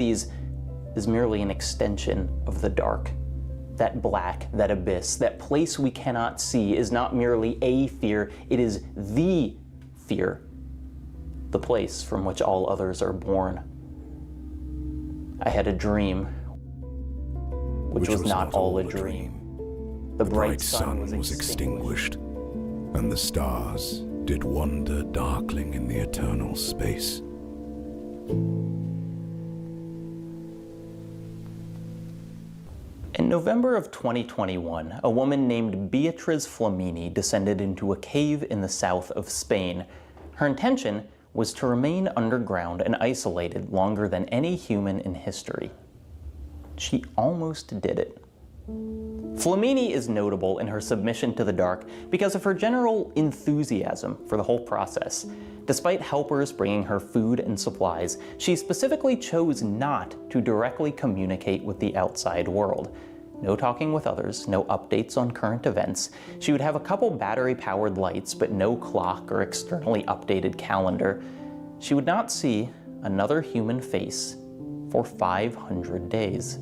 is merely an extension of the dark. That black, that abyss, that place we cannot see is not merely a fear, it is the fear, the place from which all others are born. I had a dream, which was not all a dream. The bright sun was extinguished, and the stars did wander darkling in the eternal space. In November of 2021, a woman named Beatriz Flamini descended into a cave in the south of Spain. Her intention was to remain underground and isolated longer than any human in history. She almost did it. Flamini is notable in her submission to the dark because of her general enthusiasm for the whole process. Despite helpers bringing her food and supplies, she specifically chose not to directly communicate with the outside world. No talking with others, no updates on current events. She would have a couple battery-powered lights, but no clock or externally updated calendar. She would not see another human face for 500 days.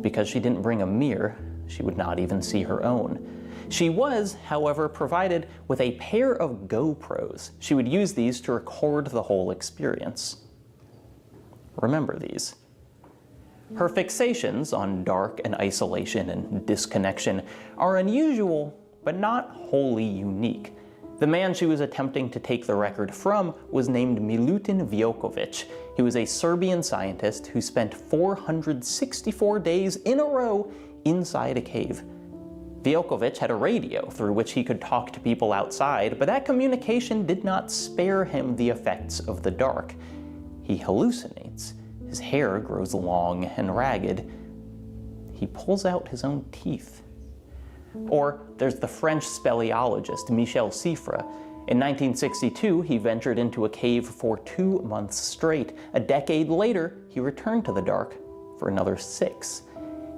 Because she didn't bring a mirror, she would not even see her own. She was, however, provided with a pair of GoPros. She would use these to record the whole experience. Remember these. Her fixations on dark and isolation and disconnection are unusual, but not wholly unique. The man she was attempting to take the record from was named Milutin Vjokovic. He was a Serbian scientist who spent 464 days in a row inside a cave. Vjokovic had a radio through which he could talk to people outside, but that communication did not spare him the effects of the dark. He hallucinates. His hair grows long and ragged. He pulls out his own teeth. Or there's the French speleologist Michel Siffre. In 1962, he ventured into a cave for 2 months straight. A decade later, he returned to the dark for another 6.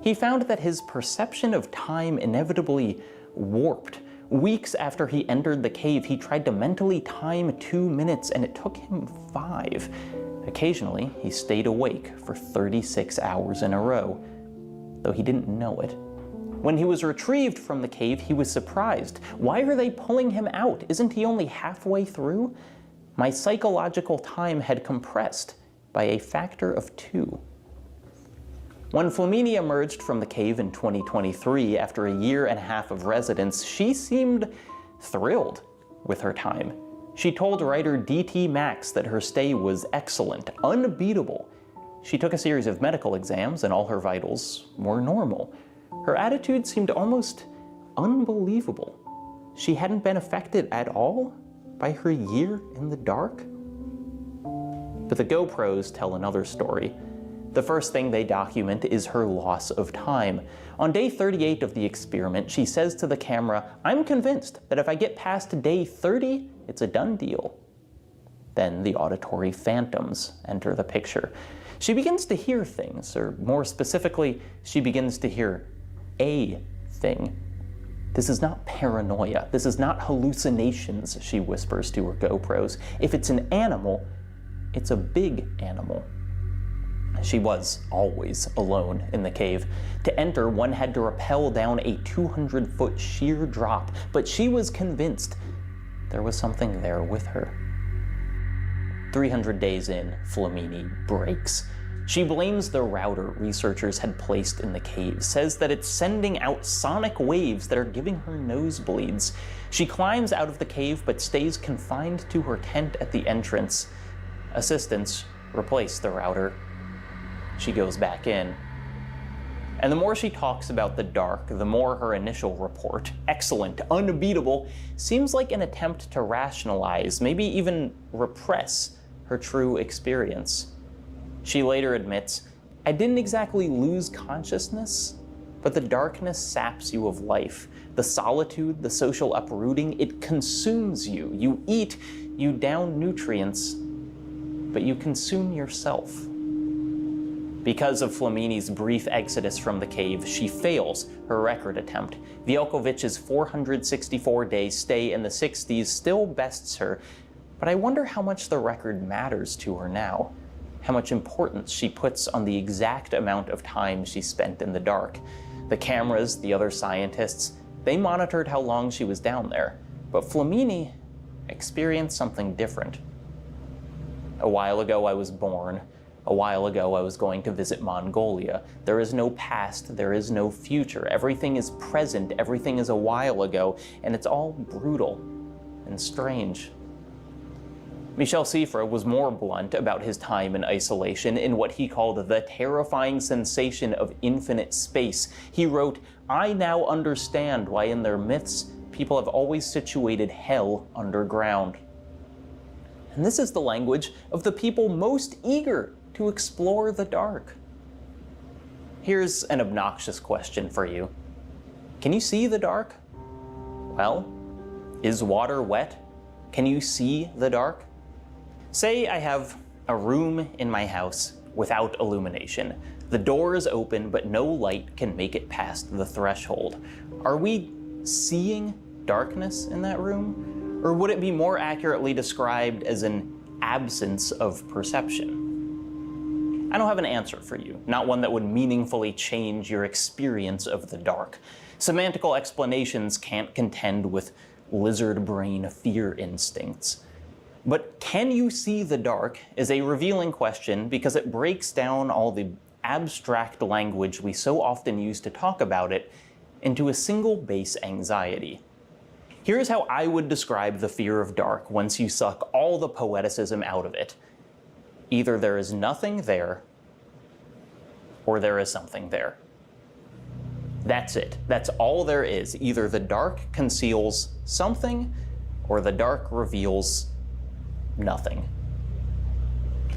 He found that his perception of time inevitably warped. Weeks after he entered the cave, he tried to mentally time 2 minutes, and it took him 5. Occasionally, he stayed awake for 36 hours in a row, though he didn't know it. When he was retrieved from the cave, he was surprised. Why are they pulling him out? Isn't he only halfway through? My psychological time had compressed by a factor of 2. When Flamini emerged from the cave in 2023 after a year and a half of residence, she seemed thrilled with her time. She told writer D.T. Max that her stay was excellent, unbeatable. She took a series of medical exams and all her vitals were normal. Her attitude seemed almost unbelievable. She hadn't been affected at all by her year in the dark. But the GoPros tell another story. The first thing they document is her loss of time. On day 38 of the experiment, she says to the camera, "I'm convinced that if I get past day 30, it's a done deal." Then the auditory phantoms enter the picture. She begins to hear things, or more specifically, she begins to hear a thing. This is not paranoia. This is not hallucinations, she whispers to her GoPros. If it's an animal, it's a big animal. She was always alone in the cave. To enter, one had to rappel down a 200-foot sheer drop, but she was convinced there was something there with her. 300 days in, Flamini breaks. She blames the router researchers had placed in the cave, says that it's sending out sonic waves that are giving her nosebleeds. She climbs out of the cave but stays confined to her tent at the entrance. Assistants replace the router. She goes back in. And the more she talks about the dark, the more her initial report, excellent, unbeatable, seems like an attempt to rationalize, maybe even repress, her true experience. She later admits, "I didn't exactly lose consciousness, but the darkness saps you of life. The solitude, the social uprooting, it consumes you. You eat, you down nutrients, but you consume yourself." Because of Flamini's brief exodus from the cave, she fails her record attempt. Vjokovic's 464-day stay in the 60s still bests her, but I wonder how much the record matters to her now. how much importance she puts on the exact amount of time she spent in the dark. The cameras, the other scientists, they monitored how long she was down there, but Flamini experienced something different. A while ago I was born. A while ago I was going to visit Mongolia. There is no past, there is no future. Everything is present, everything is a while ago, and it's all brutal and strange. Michel Cifre was more blunt about his time in isolation in what he called the terrifying sensation of infinite space. He wrote, "I now understand why in their myths people have always situated hell underground." And this is the language of the people most eager to explore the dark. Here's an obnoxious question for you. Can you see the dark? Well, is water wet? Can you see the dark? Say I have a room in my house without illumination. The door is open, but no light can make it past the threshold. Are we seeing darkness in that room? Or would it be more accurately described as an absence of perception? I don't have an answer for you, not one that would meaningfully change your experience of the dark. Semantical explanations can't contend with lizard brain fear instincts. But can you see the dark is a revealing question because it breaks down all the abstract language we so often use to talk about it into a single base anxiety. Here's how I would describe the fear of dark once you suck all the poeticism out of it. Either there is nothing there, or there is something there. That's it. That's all there is. Either the dark conceals something, or the dark reveals nothing.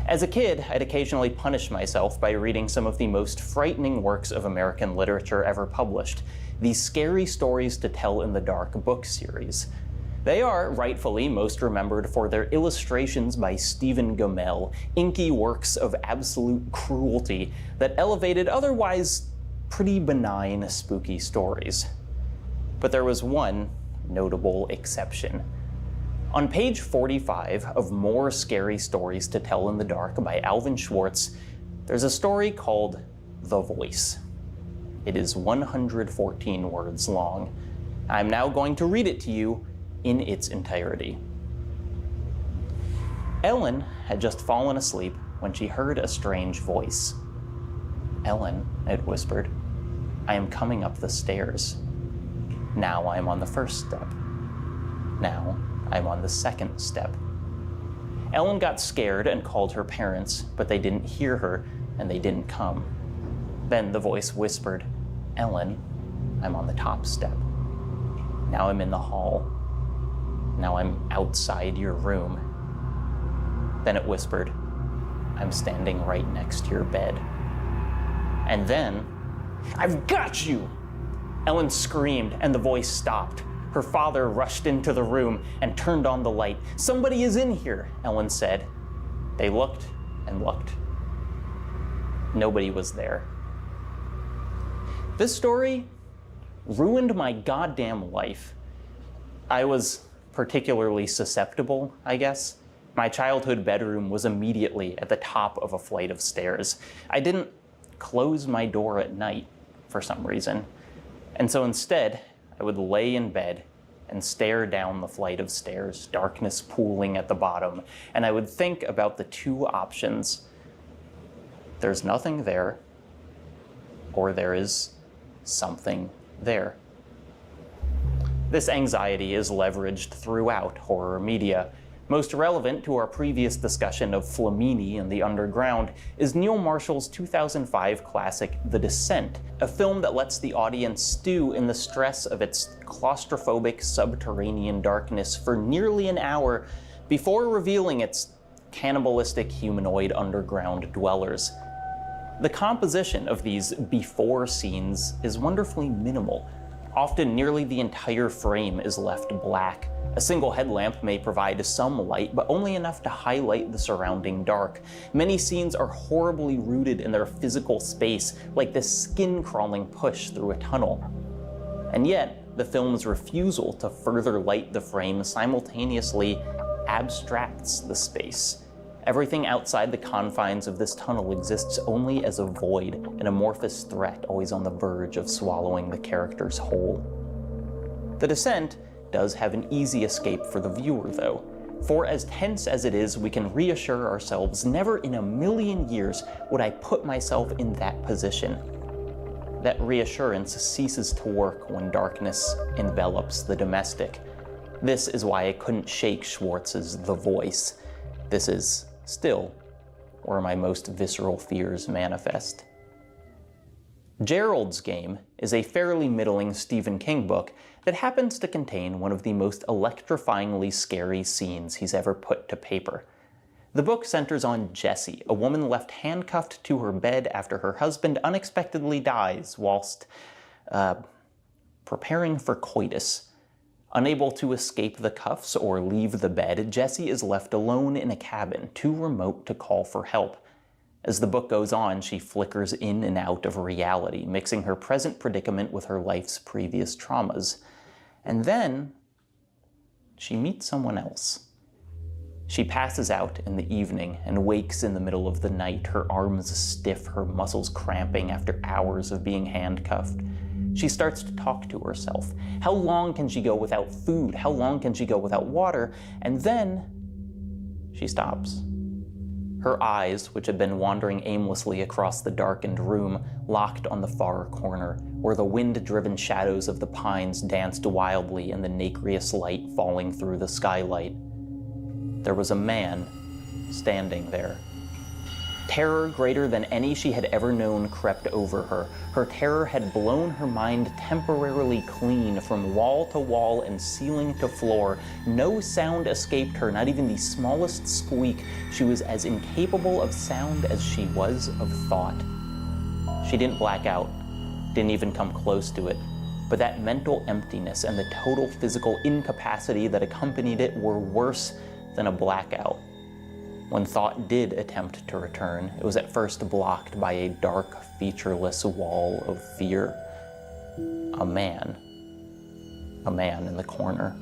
As a kid, I'd occasionally punish myself by reading some of the most frightening works of American literature ever published, the Scary Stories to Tell in the Dark book series. They are, rightfully, most remembered for their illustrations by Stephen Gammell, inky works of absolute cruelty that elevated otherwise pretty benign, spooky stories. But there was one notable exception. On page 45 of More Scary Stories to Tell in the Dark by Alvin Schwartz, there's a story called The Voice. It is 114 words long. I'm now going to read it to you in its entirety. Ellen had just fallen asleep when she heard a strange voice. "Ellen," it whispered, "I am coming up the stairs. Now I am on the first step. Now I'm on the second step." Ellen got scared and called her parents, but they didn't hear her and they didn't come. Then the voice whispered, "Ellen, I'm on the top step. Now I'm in the hall. Now I'm outside your room." Then it whispered, "I'm standing right next to your bed." And then, "I've got you!" Ellen screamed and the voice stopped. Her father rushed into the room and turned on the light. "Somebody is in here," Ellen said. They looked and looked. Nobody was there. This story ruined my goddamn life. I was particularly susceptible, I guess. My childhood bedroom was immediately at the top of a flight of stairs. I didn't close my door at night for some reason. And so instead, I would lay in bed and stare down the flight of stairs, darkness pooling at the bottom, and I would think about the two options. There's nothing there, or there is something there. This anxiety is leveraged throughout horror media. Most relevant to our previous discussion of Flamini and the underground is Neil Marshall's 2005 classic The Descent, a film that lets the audience stew in the stress of its claustrophobic subterranean darkness for nearly an hour before revealing its cannibalistic humanoid underground dwellers. The composition of these before scenes is wonderfully minimal. Often nearly the entire frame is left black. A single headlamp may provide some light, but only enough to highlight the surrounding dark. Many scenes are horribly rooted in their physical space, like this skin-crawling push through a tunnel. And yet, the film's refusal to further light the frame simultaneously abstracts the space Everything outside the confines of this tunnel exists only as a void, an amorphous threat always on the verge of swallowing the characters whole. The descent does have an easy escape for the viewer, though. For as tense as it is, we can reassure ourselves, never in a million years would I put myself in that position. That reassurance ceases to work when darkness envelops the domestic. This is why I couldn't shake Schwartz's The Voice. This is still where my most visceral fears manifest. Gerald's Game is a fairly middling Stephen King book that happens to contain one of the most electrifyingly scary scenes he's ever put to paper. The book centers on Jessie, a woman left handcuffed to her bed after her husband unexpectedly dies whilst preparing for coitus. Unable to escape the cuffs or leave the bed, Jessie is left alone in a cabin, too remote to call for help. As the book goes on, she flickers in and out of reality, mixing her present predicament with her life's previous traumas. And then she meets someone else. She passes out in the evening and wakes in the middle of the night, her arms stiff, her muscles cramping after hours of being handcuffed. She starts to talk to herself. How long can she go without food? How long can she go without water? And then she stops. Her eyes, which had been wandering aimlessly across the darkened room, locked on the far corner, where the wind-driven shadows of the pines danced wildly in the nacreous light falling through the skylight. There was a man standing there. Terror greater than any she had ever known crept over her. Her terror had blown her mind temporarily clean from wall to wall and ceiling to floor. No sound escaped her, not even the smallest squeak. She was as incapable of sound as she was of thought. She didn't black out, didn't even come close to it. But that mental emptiness and the total physical incapacity that accompanied it were worse than a blackout. When thought did attempt to return, it was at first blocked by a dark, featureless wall of fear. A man in the corner.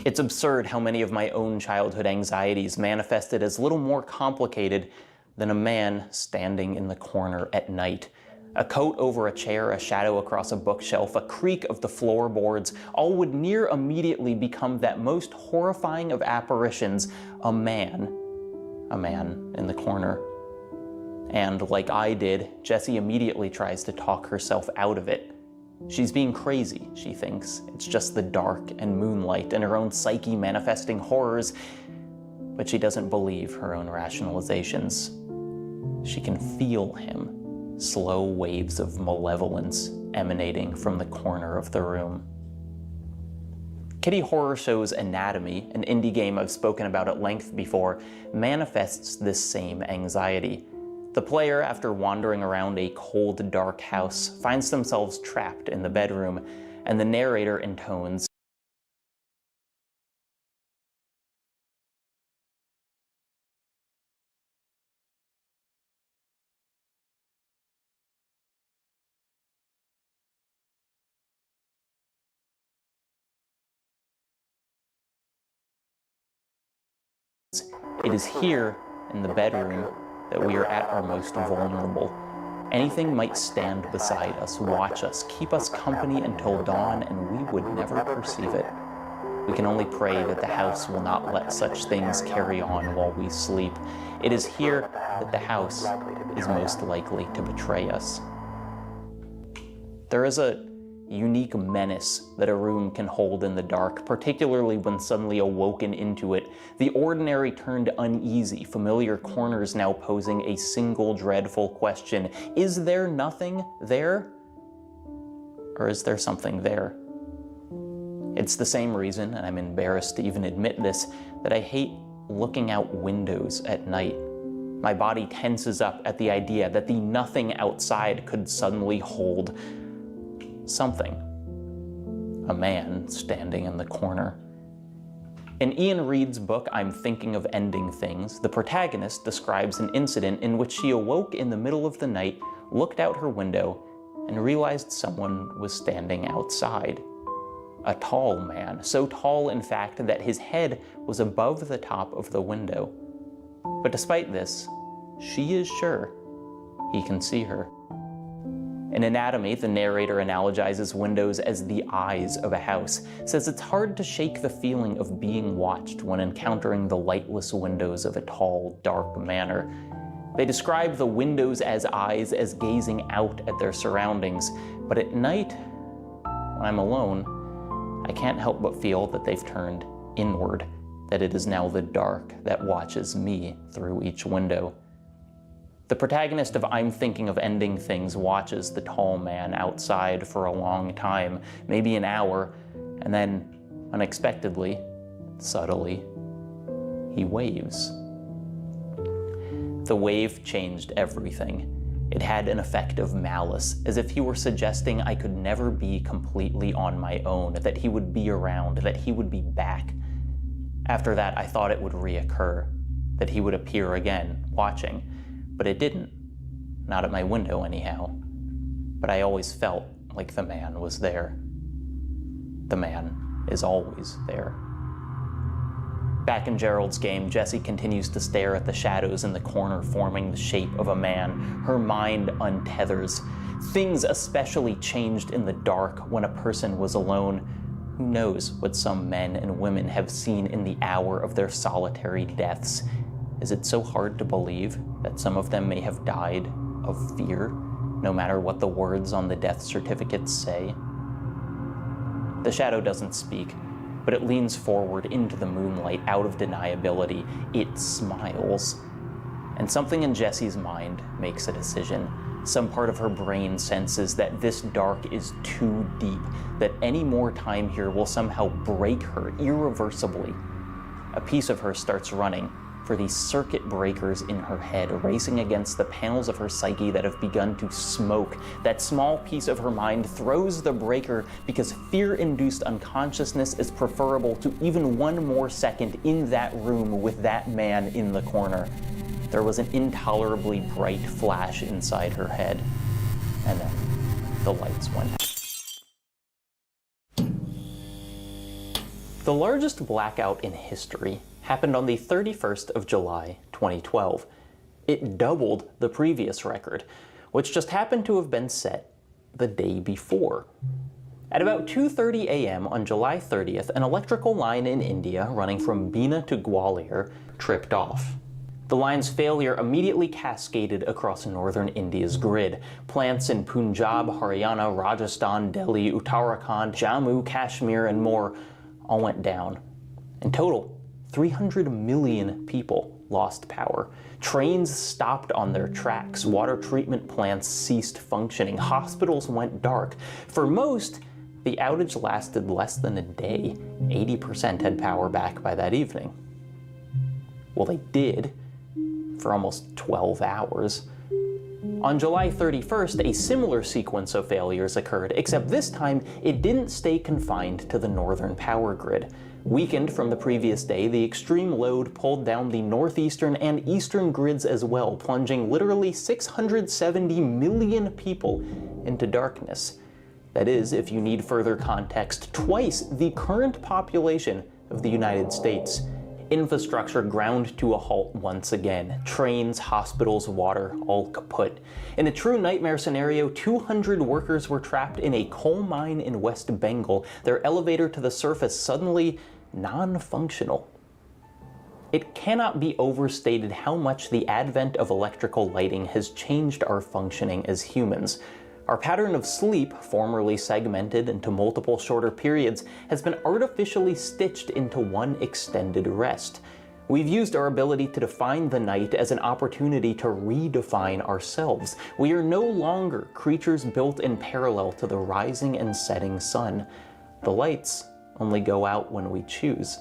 It's absurd how many of my own childhood anxieties manifested as little more complicated than a man standing in the corner at night. A coat over a chair, a shadow across a bookshelf, a creak of the floorboards, all would near immediately become that most horrifying of apparitions, a man in the corner. And like I did, Jessie immediately tries to talk herself out of it. She's being crazy, she thinks. It's just the dark and moonlight and her own psyche manifesting horrors, but she doesn't believe her own rationalizations. She can feel him. Slow waves of malevolence emanating from the corner of the room. Kitty Horror Show's Anatomy, an indie game I've spoken about at length before, manifests this same anxiety. The player, after wandering around a cold, dark house, finds themselves trapped in the bedroom, and the narrator intones, "It is here, in the bedroom, that we are at our most vulnerable. Anything might stand beside us, watch us, keep us company until dawn, and we would never perceive it. We can only pray that the house will not let such things carry on while we sleep. It is here that the house is most likely to betray us." There is a unique menace that a room can hold in the dark, particularly when suddenly awoken into it. The ordinary turned uneasy, familiar corners now posing a single dreadful question. Is there nothing there? Or is there something there? It's the same reason, and I'm embarrassed to even admit this, that I hate looking out windows at night. My body tenses up at the idea that the nothing outside could suddenly hold something. A man standing in the corner. In Ian Reid's book, I'm Thinking of Ending Things, the protagonist describes an incident in which she awoke in the middle of the night, looked out her window, and realized someone was standing outside. A tall man, so tall in fact that his head was above the top of the window. But despite this, she is sure he can see her. In Anatomy, the narrator analogizes windows as the eyes of a house, says it's hard to shake the feeling of being watched when encountering the lightless windows of a tall, dark manor. They describe the windows as eyes as gazing out at their surroundings, but at night, when I'm alone, I can't help but feel that they've turned inward, that it is now the dark that watches me through each window. The protagonist of I'm Thinking of Ending Things watches the tall man outside for a long time, maybe an hour, and then, unexpectedly, subtly, he waves. The wave changed everything. It had an effect of malice, as if he were suggesting I could never be completely on my own, that he would be around, that he would be back. After that, I thought it would reoccur, that he would appear again, watching. But it didn't. Not at my window, anyhow. But I always felt like the man was there. The man is always there. Back in Gerald's game, Jessie continues to stare at the shadows in the corner forming the shape of a man. Her mind untethers. Things especially changed in the dark when a person was alone. Who knows what some men and women have seen in the hour of their solitary deaths? Is it so hard to believe that some of them may have died of fear, no matter what the words on the death certificates say? The shadow doesn't speak, but it leans forward into the moonlight out of deniability. It smiles. And something in Jessie's mind makes a decision. Some part of her brain senses that this dark is too deep, that any more time here will somehow break her irreversibly. A piece of her starts running for these circuit breakers in her head, racing against the panels of her psyche that have begun to smoke. That small piece of her mind throws the breaker because fear-induced unconsciousness is preferable to even one more second in that room with that man in the corner. There was an intolerably bright flash inside her head, and then the lights went out. The largest blackout in history happened on the 31st of July, 2012. It doubled the previous record, which just happened to have been set the day before. At about 2:30 a.m. on July 30th, an electrical line in India running from Bina to Gwalior tripped off. The line's failure immediately cascaded across northern India's grid. Plants in Punjab, Haryana, Rajasthan, Delhi, Uttarakhand, Jammu, Kashmir, and more all went down. In total, 300 million people lost power. Trains stopped on their tracks. Water treatment plants ceased functioning. Hospitals went dark. For most, the outage lasted less than a day. 80% had power back by that evening. Well, they did, for almost 12 hours. On July 31st, a similar sequence of failures occurred, except this time it didn't stay confined to the northern power grid. Weakened from the previous day, the extreme load pulled down the northeastern and eastern grids as well, plunging literally 670 million people into darkness. That is, if you need further context, twice the current population of the United States. Infrastructure ground to a halt once again. Trains, hospitals, water, all kaput. In a true nightmare scenario, 200 workers were trapped in a coal mine in West Bengal, their elevator to the surface suddenly non-functional. It cannot be overstated how much the advent of electrical lighting has changed our functioning as humans. Our pattern of sleep, formerly segmented into multiple shorter periods, has been artificially stitched into one extended rest. We've used our ability to define the night as an opportunity to redefine ourselves. We are no longer creatures built in parallel to the rising and setting sun. The lights only go out when we choose.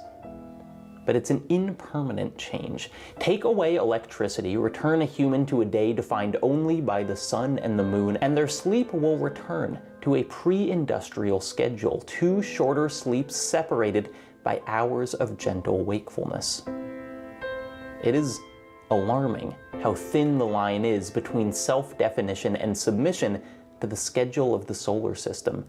But it's an impermanent change. Take away electricity, return a human to a day defined only by the sun and the moon, and their sleep will return to a pre-industrial schedule, 2 shorter sleeps separated by hours of gentle wakefulness. It is alarming how thin the line is between self-definition and submission to the schedule of the solar system.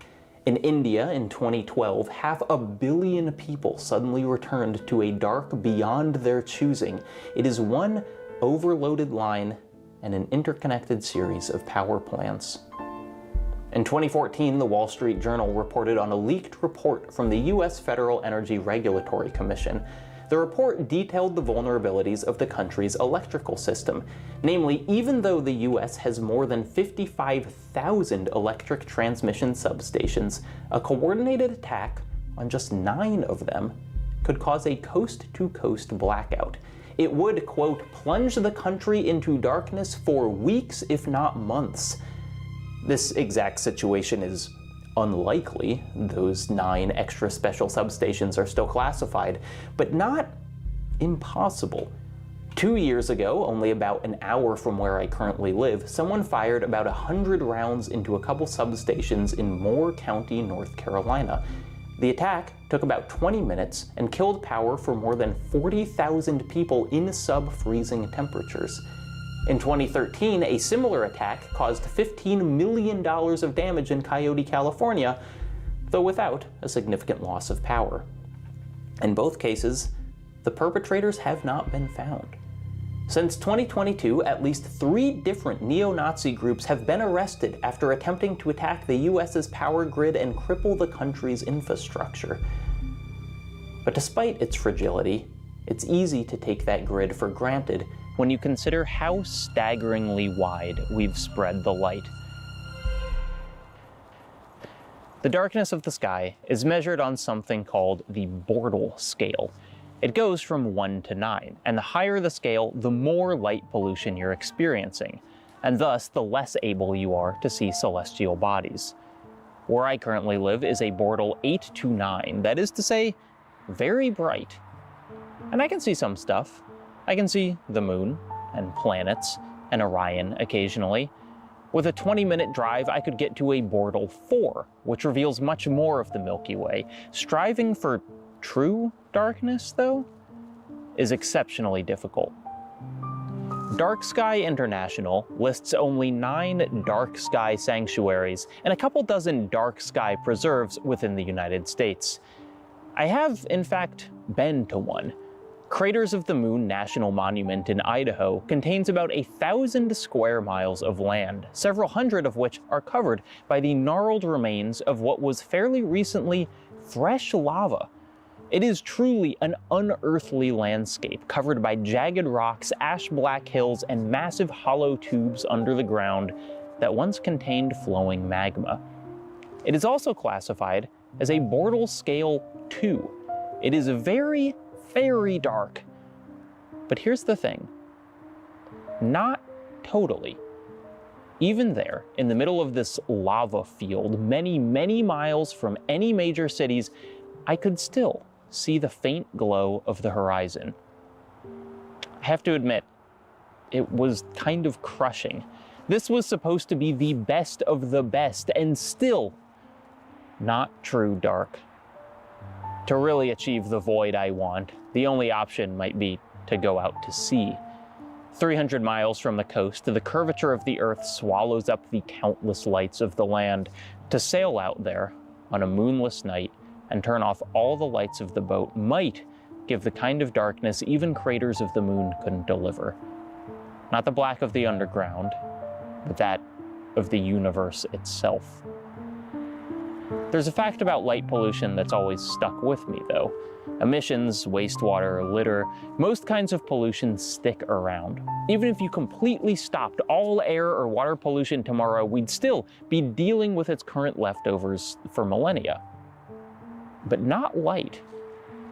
In India in 2012, 500 million people suddenly returned to a dark beyond their choosing. It is one overloaded line and an interconnected series of power plants. In 2014, the Wall Street Journal reported on a leaked report from the U.S. Federal Energy Regulatory Commission. The report detailed the vulnerabilities of the country's electrical system. Namely, even though the U.S. has more than 55,000 electric transmission substations, a coordinated attack on just 9 of them could cause a coast-to-coast blackout. It would, quote, plunge the country into darkness for weeks, if not months. This exact situation is unlikely. Those 9 extra special substations are still classified, but not impossible. 2 years ago, only about an hour from where I currently live, someone fired about 100 rounds into a couple substations in Moore County, North Carolina. The attack took about 20 minutes and killed power for more than 40,000 people in sub-freezing temperatures. In 2013, a similar attack caused $15 million of damage in Coyote, California, though without a significant loss of power. In both cases, the perpetrators have not been found. Since 2022, at least 3 different neo-Nazi groups have been arrested after attempting to attack the US's power grid and cripple the country's infrastructure. But despite its fragility, it's easy to take that grid for granted when you consider how staggeringly wide we've spread the light. The darkness of the sky is measured on something called the Bortle scale. It goes from 1 to 9, and the higher the scale, the more light pollution you're experiencing, and thus the less able you are to see celestial bodies. Where I currently live is a Bortle 8 to 9, that is to say, very bright. And I can see some stuff. I can see the moon, and planets, and Orion occasionally. With a 20-minute drive, I could get to a Bortle 4, which reveals much more of the Milky Way. Striving for true darkness, though, is exceptionally difficult. Dark Sky International lists only 9 dark sky sanctuaries and a couple dozen dark sky preserves within the United States. I have, in fact, been to one. Craters of the Moon National Monument in Idaho contains about 1,000 square miles of land, several hundred of which are covered by the gnarled remains of what was fairly recently fresh lava. It is truly an unearthly landscape covered by jagged rocks, ash-black hills, and massive hollow tubes under the ground that once contained flowing magma. It is also classified as a Bortle Scale 2. It is very dark. But here's the thing. Not totally. Even there, in the middle of this lava field, many miles from any major cities, I could still see the faint glow of the horizon. I have to admit, it was kind of crushing. This was supposed to be the best of the best, and still not true dark. To really achieve the void I want, the only option might be to go out to sea. 300 miles from the coast, the curvature of the Earth swallows up the countless lights of the land. To sail out there on a moonless night and turn off all the lights of the boat might give the kind of darkness even craters of the moon couldn't deliver. Not the black of the underground, but that of the universe itself. There's a fact about light pollution that's always stuck with me, though. Emissions, wastewater, litter, most kinds of pollution stick around. Even if you completely stopped all air or water pollution tomorrow, we'd still be dealing with its current leftovers for millennia. But not light.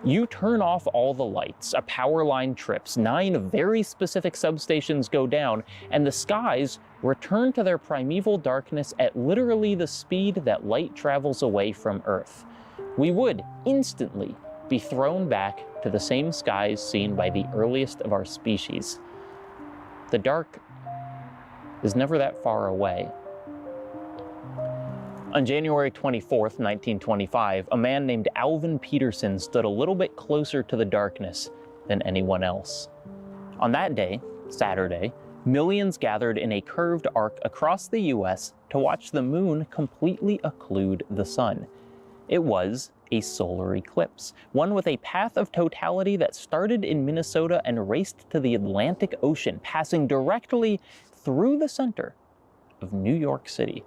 You turn off all the lights, a power line trips, 9 very specific substations go down, and the skies return to their primeval darkness at literally the speed that light travels away from Earth. We would instantly be thrown back to the same skies seen by the earliest of our species. The dark is never that far away. On January 24th, 1925, a man named Alvin Peterson stood a little bit closer to the darkness than anyone else. On that day, Saturday, Millions gathered in a curved arc across the US to watch the moon completely occlude the sun. It was a solar eclipse, one with a path of totality that started in Minnesota and raced to the Atlantic Ocean, passing directly through the center of New York City.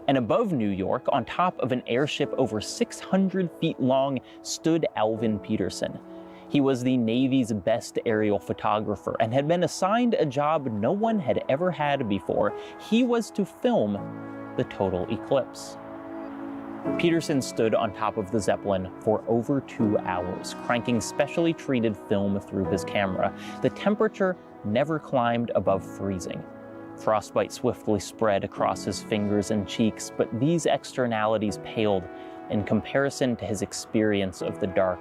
And above New York, on top of an airship over 600 feet long, stood Alvin Peterson. He was the Navy's best aerial photographer and had been assigned a job no one had ever had before. He was to film the total eclipse. Peterson stood on top of the Zeppelin for over 2 hours, cranking specially treated film through his camera. The temperature never climbed above freezing. Frostbite swiftly spread across his fingers and cheeks, but these externalities paled in comparison to his experience of the dark.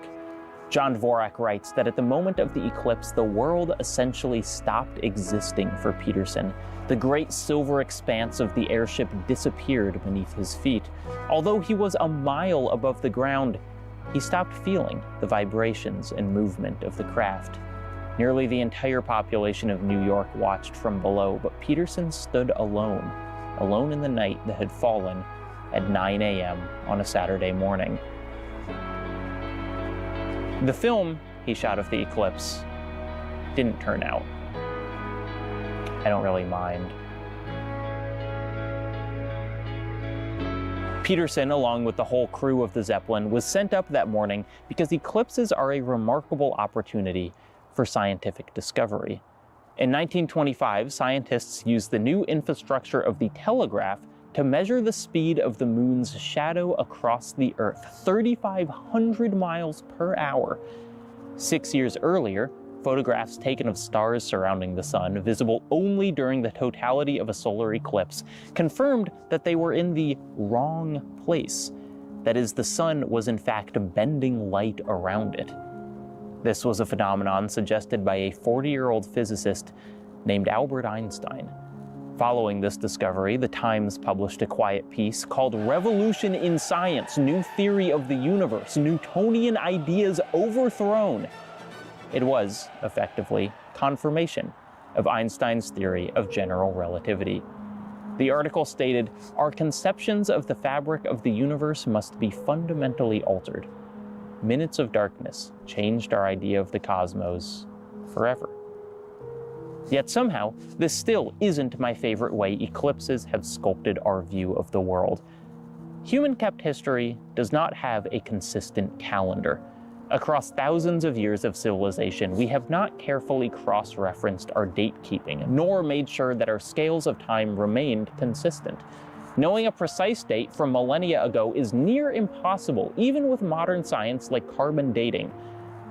John Dvorak writes that at the moment of the eclipse, the world essentially stopped existing for Peterson. The great silver expanse of the airship disappeared beneath his feet. Although he was a mile above the ground, he stopped feeling the vibrations and movement of the craft. Nearly the entire population of New York watched from below, but Peterson stood alone in the night that had fallen at 9 a.m. on a Saturday morning. The film he shot of the eclipse didn't turn out. I don't really mind. Peterson, along with the whole crew of the Zeppelin, was sent up that morning because eclipses are a remarkable opportunity for scientific discovery. In 1925, scientists used the new infrastructure of the telegraph to measure the speed of the moon's shadow across the Earth, 3,500 miles per hour. 6 years earlier, photographs taken of stars surrounding the sun, visible only during the totality of a solar eclipse, confirmed that they were in the wrong place. That is, the sun was in fact bending light around it. This was a phenomenon suggested by a 40-year-old physicist named Albert Einstein. Following this discovery, the Times published a quiet piece called "Revolution in Science: New Theory of the Universe, Newtonian Ideas Overthrown." It was, effectively, confirmation of Einstein's theory of general relativity. The article stated, "Our conceptions of the fabric of the universe must be fundamentally altered. Minutes of darkness changed our idea of the cosmos forever." Yet somehow, this still isn't my favorite way eclipses have sculpted our view of the world. Human-kept history does not have a consistent calendar. Across thousands of years of civilization, we have not carefully cross-referenced our date-keeping, nor made sure that our scales of time remained consistent. Knowing a precise date from millennia ago is near impossible, even with modern science like carbon dating.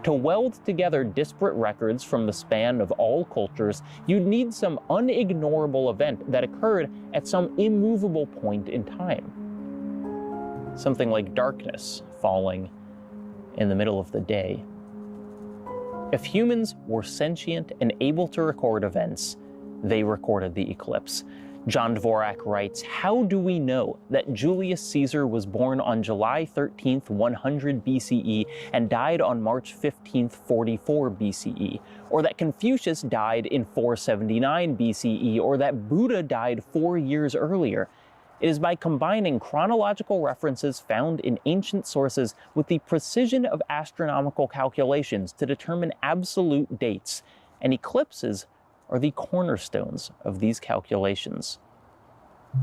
To weld together disparate records from the span of all cultures, you'd need some unignorable event that occurred at some immovable point in time. Something like darkness falling in the middle of the day. If humans were sentient and able to record events, they recorded the eclipse. John Dvorak writes, "How do we know that Julius Caesar was born on July 13th, 100 BCE and died on March 15th, 44 BCE? Or that Confucius died in 479 BCE? Or that Buddha died 4 years earlier? It is by combining chronological references found in ancient sources with the precision of astronomical calculations to determine absolute dates, and eclipses are the cornerstones of these calculations.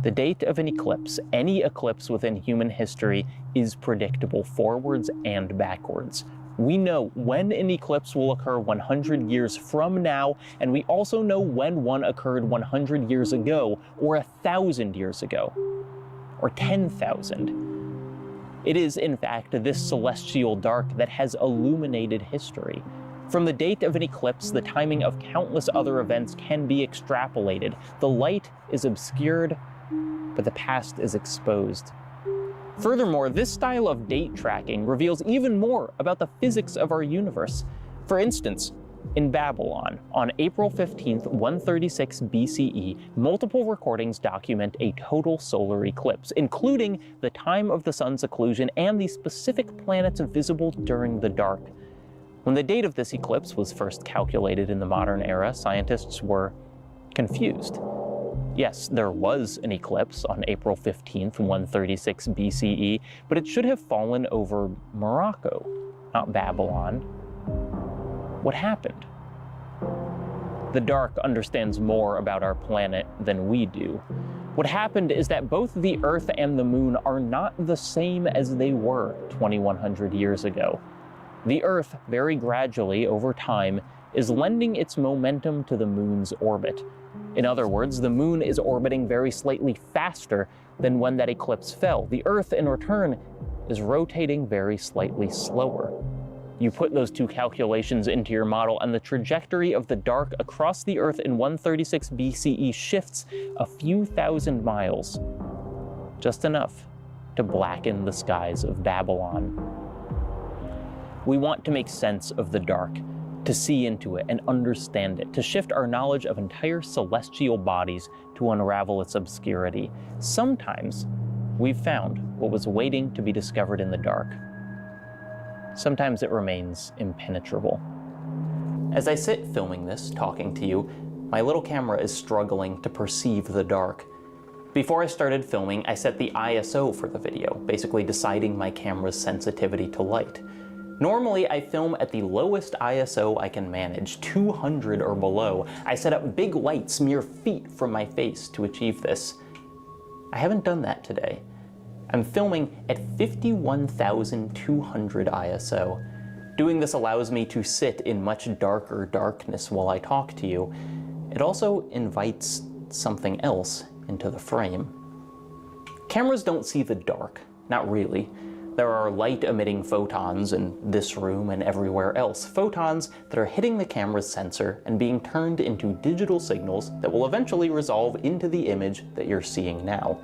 The date of an eclipse, any eclipse within human history, is predictable forwards and backwards. We know when an eclipse will occur 100 years from now, and we also know when one occurred 100 years ago, or 1,000 years ago, or 10,000. It is, in fact, this celestial dark that has illuminated history. From the date of an eclipse, the timing of countless other events can be extrapolated. The light is obscured, but the past is exposed. Furthermore, this style of date tracking reveals even more about the physics of our universe. For instance, in Babylon, on April 15th, 136 BCE, multiple recordings document a total solar eclipse, including the time of the sun's occlusion and the specific planets visible during the dark. When the date of this eclipse was first calculated in the modern era, scientists were confused. Yes, there was an eclipse on April 15th, 136 BCE, but it should have fallen over Morocco, not Babylon. What happened? The dark understands more about our planet than we do. What happened is that both the Earth and the Moon are not the same as they were 2,100 years ago. The Earth, very gradually over time, is lending its momentum to the Moon's orbit. In other words, the Moon is orbiting very slightly faster than when that eclipse fell. The Earth, in return, is rotating very slightly slower. You put those two calculations into your model, and the trajectory of the dark across the Earth in 136 BCE shifts a few thousand miles, just enough to blacken the skies of Babylon. We want to make sense of the dark, to see into it and understand it, to shift our knowledge of entire celestial bodies to unravel its obscurity. Sometimes we've found what was waiting to be discovered in the dark. Sometimes it remains impenetrable. As I sit filming this, talking to you, my little camera is struggling to perceive the dark. Before I started filming, I set the ISO for the video, basically deciding my camera's sensitivity to light. Normally, I film at the lowest ISO I can manage, 200 or below. I set up big lights mere feet from my face to achieve this. I haven't done that today. I'm filming at 51,200 ISO. Doing this allows me to sit in much darker darkness while I talk to you. It also invites something else into the frame. Cameras don't see the dark, not really. There are light-emitting photons in this room and everywhere else, photons that are hitting the camera's sensor and being turned into digital signals that will eventually resolve into the image that you're seeing now.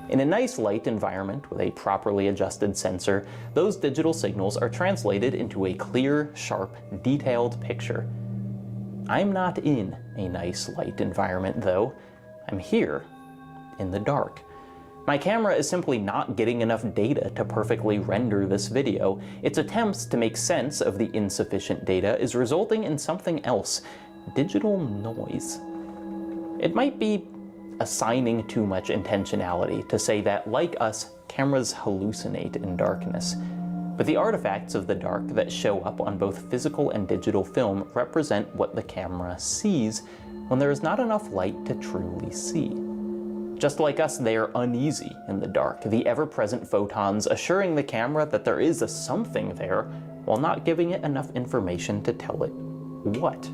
In a nice light environment with a properly adjusted sensor, those digital signals are translated into a clear, sharp, detailed picture. I'm not in a nice light environment, though. I'm here, in the dark. My camera is simply not getting enough data to perfectly render this video. Its attempts to make sense of the insufficient data is resulting in something else: digital noise. It might be assigning too much intentionality to say that, like us, cameras hallucinate in darkness. But the artifacts of the dark that show up on both physical and digital film represent what the camera sees when there is not enough light to truly see. Just like us, they are uneasy in the dark, the ever-present photons assuring the camera that there is a something there, while not giving it enough information to tell it what.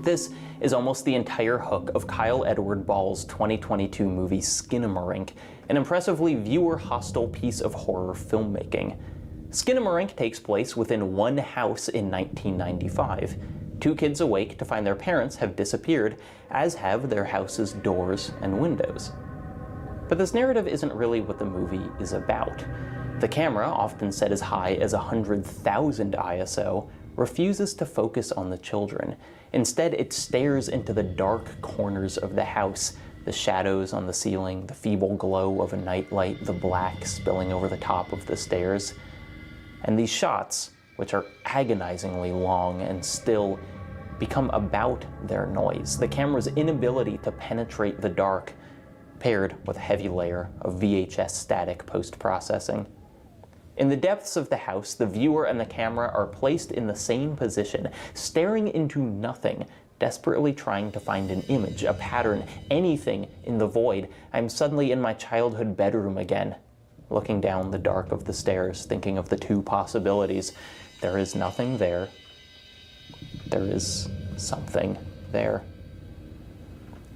This is almost the entire hook of Kyle Edward Ball's 2022 movie Skinamarink, an impressively viewer-hostile piece of horror filmmaking. Skinamarink takes place within one house in 1995. Two kids awake to find their parents have disappeared, as have their house's doors and windows. But this narrative isn't really what the movie is about. The camera, often set as high as 100,000 ISO, refuses to focus on the children. Instead, it stares into the dark corners of the house, the shadows on the ceiling, the feeble glow of a nightlight, the black spilling over the top of the stairs. And these shots, which are agonizingly long and still, become about their noise, the camera's inability to penetrate the dark, paired with a heavy layer of VHS static post-processing. In the depths of the house, the viewer and the camera are placed in the same position, staring into nothing, desperately trying to find an image, a pattern, anything in the void. I'm suddenly in my childhood bedroom again, looking down the dark of the stairs, thinking of the two possibilities. There is nothing there. There is something there.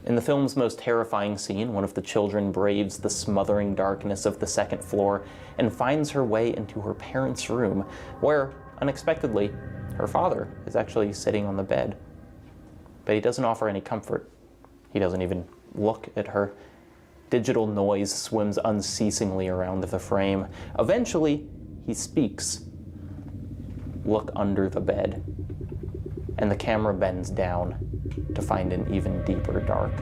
In the film's most terrifying scene, one of the children braves the smothering darkness of the second floor and finds her way into her parents' room, where, unexpectedly, her father is actually sitting on the bed. But he doesn't offer any comfort. He doesn't even look at her. Digital noise swims unceasingly around the frame. Eventually, he speaks. Look under the bed. And the camera bends down to find an even deeper dark.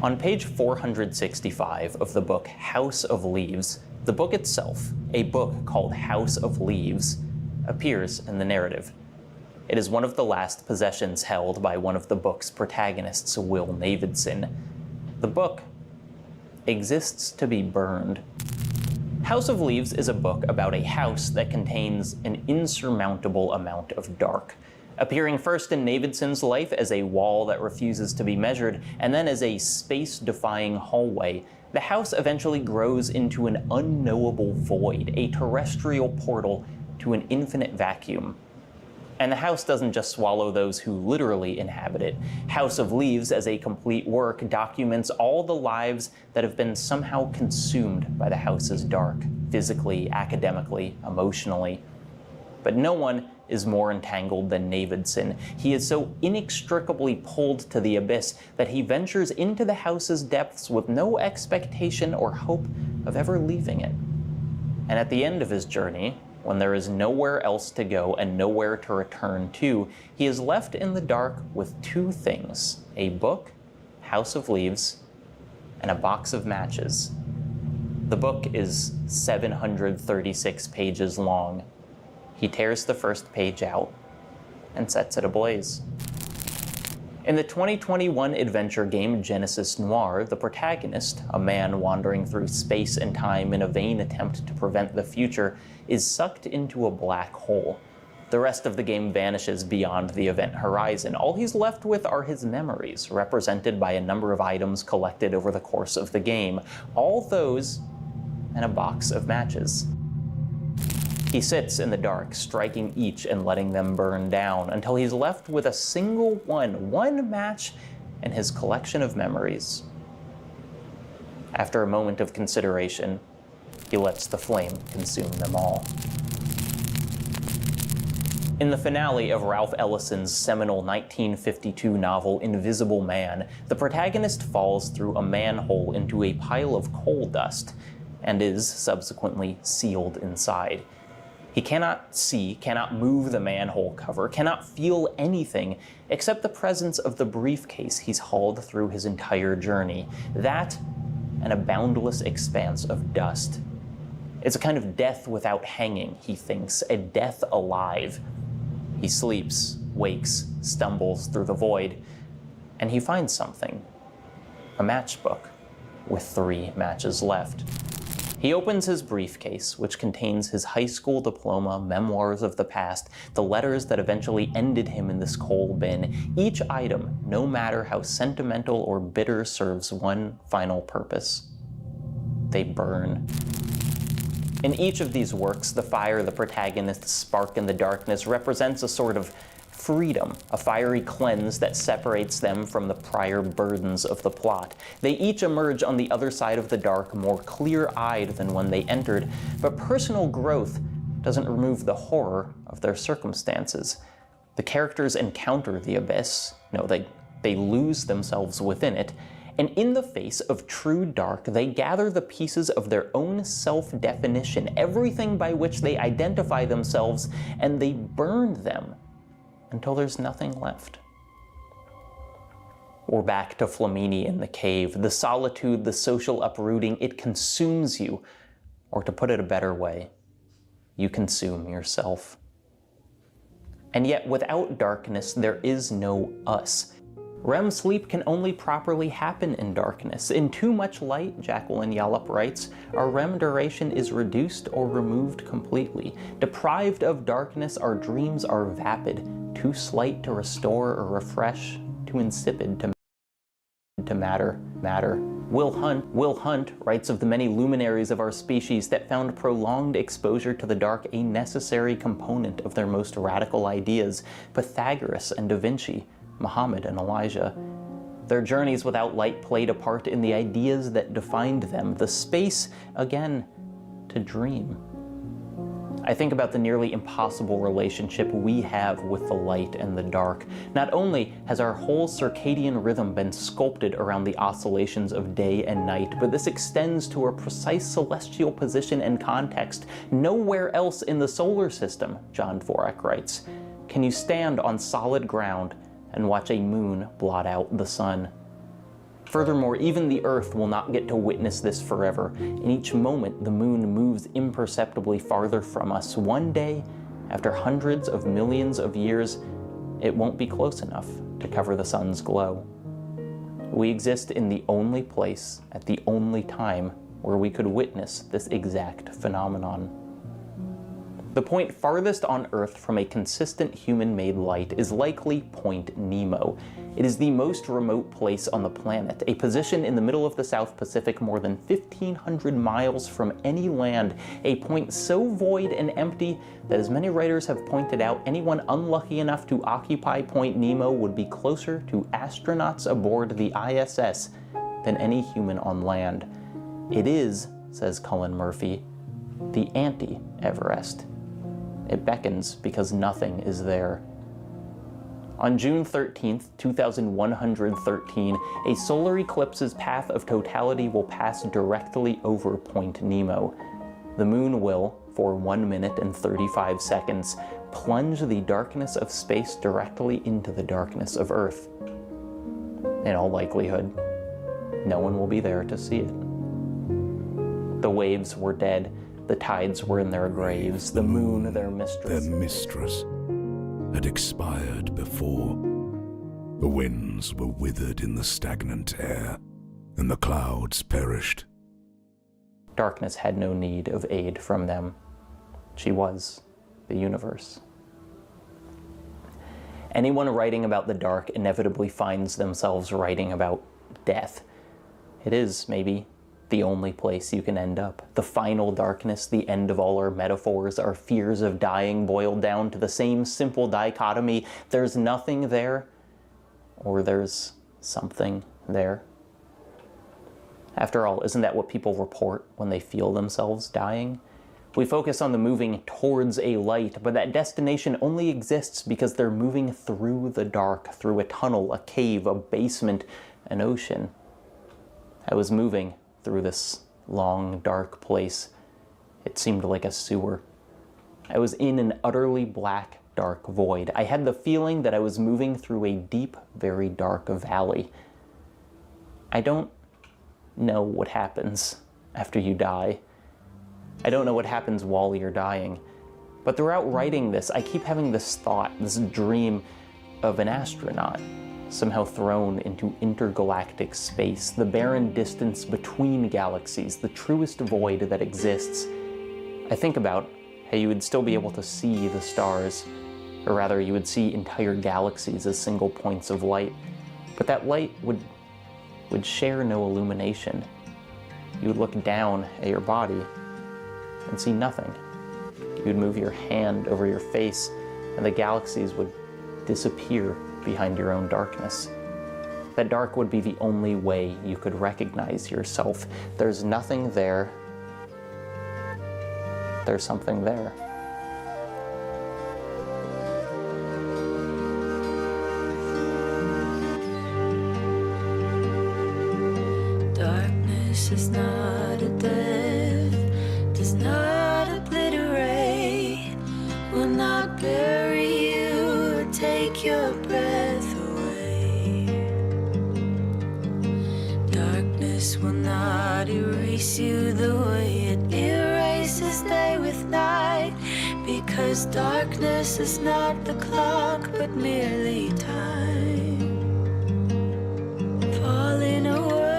On page 465 of the book House of Leaves, the book itself, A book called House of Leaves appears in the narrative. It is one of the last possessions held by one of the book's protagonists, Will Navidson. The book exists to be burned. House of Leaves is a book about a house that contains an insurmountable amount of dark. Appearing first in Navidson's life as a wall that refuses to be measured, and then as a space-defying hallway, the house eventually grows into an unknowable void, a terrestrial portal to an infinite vacuum. And the house doesn't just swallow those who literally inhabit it. House of Leaves, as a complete work, documents all the lives that have been somehow consumed by the house's dark, physically, academically, emotionally. But no one is more entangled than Navidson. He is so inextricably pulled to the abyss that he ventures into the house's depths with no expectation or hope of ever leaving it. And at the end of his journey, when there is nowhere else to go and nowhere to return to, he is left in the dark with two things: a book, House of Leaves, and a box of matches. The book is 736 pages long. He tears the first page out and sets it ablaze. In the 2021 adventure game Genesis Noir, the protagonist, a man wandering through space and time in a vain attempt to prevent the future, is sucked into a black hole. The rest of the game vanishes beyond the event horizon. All he's left with are his memories, represented by a number of items collected over the course of the game. All those and a box of matches. He sits in the dark, striking each and letting them burn down until he's left with a single one match in his collection of memories. After a moment of consideration, he lets the flame consume them all. In the finale of Ralph Ellison's seminal 1952 novel Invisible Man, the protagonist falls through a manhole into a pile of coal dust and is subsequently sealed inside. He cannot see, cannot move the manhole cover, cannot feel anything except the presence of the briefcase he's hauled through his entire journey. That and a boundless expanse of dust. It's a kind of death without hanging, he thinks, a death alive. He sleeps, wakes, stumbles through the void, and he finds something. A matchbook with 3 matches left. He opens his briefcase, which contains his high school diploma, memoirs of the past, the letters that eventually ended him in this coal bin. Each item, no matter how sentimental or bitter, serves one final purpose. They burn. In each of these works, the fire the protagonists spark in the darkness represents a sort of freedom, a fiery cleanse that separates them from the prior burdens of the plot. They each emerge on the other side of the dark more clear-eyed than when they entered, but personal growth doesn't remove the horror of their circumstances. The characters encounter the abyss, they lose themselves within it, and in the face of true dark, they gather the pieces of their own self-definition, everything by which they identify themselves, and they burn them until there's nothing left. We're back to Flamini in the cave. The solitude, the social uprooting, it consumes you. Or to put it a better way, you consume yourself. And yet, without darkness, there is no us. REM sleep can only properly happen in darkness. In too much light, Jacqueline Yallop writes, our REM duration is reduced or removed completely. Deprived of darkness, our dreams are vapid, too slight to restore or refresh, too insipid to matter. Will Hunt writes of the many luminaries of our species that found prolonged exposure to the dark a necessary component of their most radical ideas, Pythagoras and Da Vinci, Muhammad and Elijah. Their journeys without light played a part in the ideas that defined them, the space, again, to dream. I think about the nearly impossible relationship we have with the light and the dark. Not only has our whole circadian rhythm been sculpted around the oscillations of day and night, but this extends to a precise celestial position and context nowhere else in the solar system, John Dvorak writes. Can you stand on solid ground and watch a moon blot out the sun? Furthermore, even the Earth will not get to witness this forever. In each moment, the moon moves imperceptibly farther from us. One day, after hundreds of millions of years, it won't be close enough to cover the sun's glow. We exist in the only place, at the only time, where we could witness this exact phenomenon. The point farthest on Earth from a consistent human-made light is likely Point Nemo. It is the most remote place on the planet, a position in the middle of the South Pacific more than 1,500 miles from any land, a point so void and empty that, as many writers have pointed out, anyone unlucky enough to occupy Point Nemo would be closer to astronauts aboard the ISS than any human on land. It is, says Cullen Murphy, the anti-Everest. It beckons because nothing is there. On June 13th, 2113, a solar eclipse's path of totality will pass directly over Point Nemo. The moon will, for 1 minute and 35 seconds, plunge the darkness of space directly into the darkness of Earth. In all likelihood, no one will be there to see it. The waves were dead. The tides were in their graves, the moon their mistress. Their mistress had expired before. The winds were withered in the stagnant air, and the clouds perished. Darkness had no need of aid from them. She was the universe. Anyone writing about the dark inevitably finds themselves writing about death. It is, maybe, the only place you can end up. The final darkness, the end of all our metaphors, our fears of dying boiled down to the same simple dichotomy: there's nothing there, or there's something there. After all, isn't that what people report when they feel themselves dying? We focus on the moving towards a light, but that destination only exists because they're moving through the dark, through a tunnel, a cave, a basement, an ocean. I was moving through this long, dark place. It seemed like a sewer. I was in an utterly black, dark void. I had the feeling that I was moving through a deep, very dark valley. I don't know what happens after you die. I don't know what happens while you're dying. But throughout writing this, I keep having this thought, this dream of an astronaut, somehow thrown into intergalactic space, the barren distance between galaxies, the truest void that exists. I think about how you would still be able to see the stars, or rather you would see entire galaxies as single points of light, but that light would share no illumination. You would look down at your body and see nothing. You would move your hand over your face and the galaxies would disappear behind your own darkness. That dark would be the only way you could recognize yourself. There's nothing there. There's something there. Darkness is not a death, does not obliterate, will not bury you or take your breath away. Darkness will not erase you the way it erases day with night, because darkness is not the clock but merely time falling away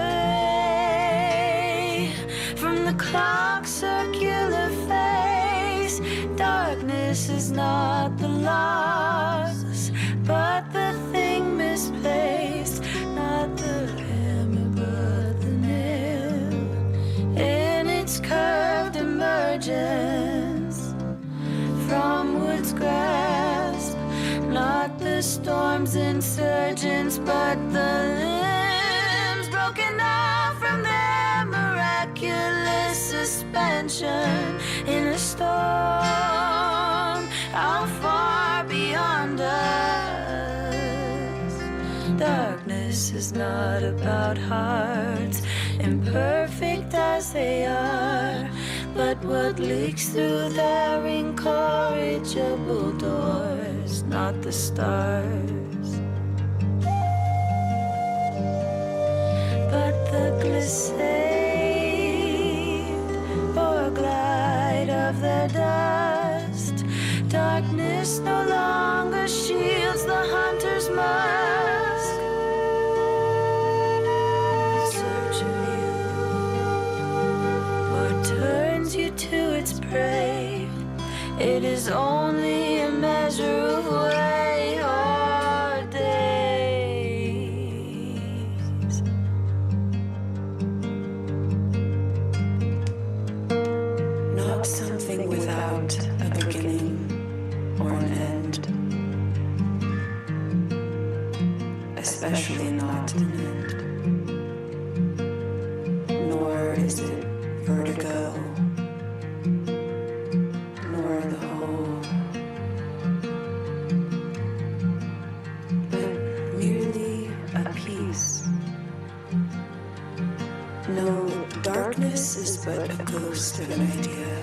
from the clock's circular face. Darkness is not the loss but the thing misplaced, not the hammer but the nail in its curved emergence from wood's grasp, not the storm's insurgence but the limbs broken off from their miraculous suspension in a storm how far beyond us. Darkness is not about hearts imperfect as they are, but what leaks through their incorrigible doors, not the stars. is saved, or glide of the dust. Darkness no longer shields the hunter's mask. In search of you, or turns you to its prey. It is only a measure of way or days. Not something without a beginning or an end, especially not an end. Nor is it vertigo, nor the whole, but merely a piece. No, darkness is but a ghost of an idea.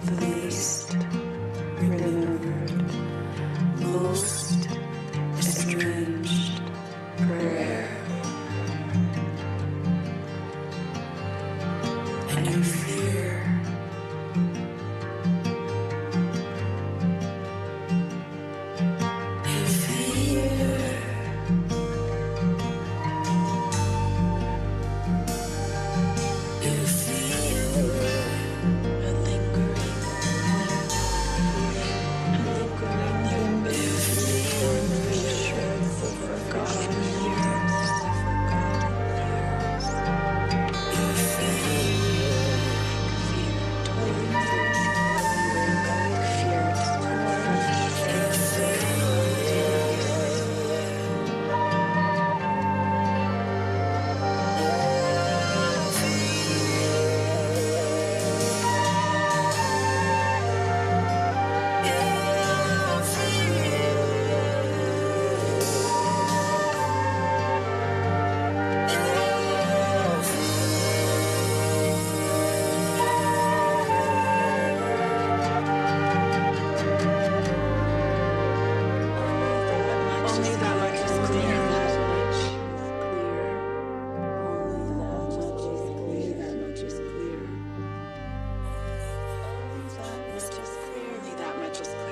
The least remembered, most estranged prayer. And you fear. You fear. You feel a lingering, you feel the shreds of forgotten years. You only that much is clear. Only that much is clear. Only that much is clear. Only that much is clear.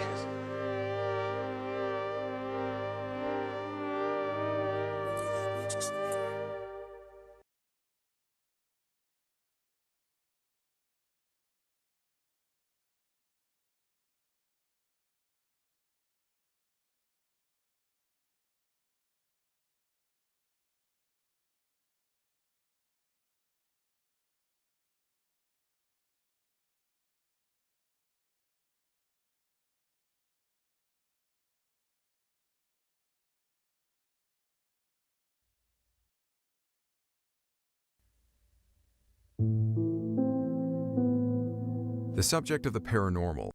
The subject of the paranormal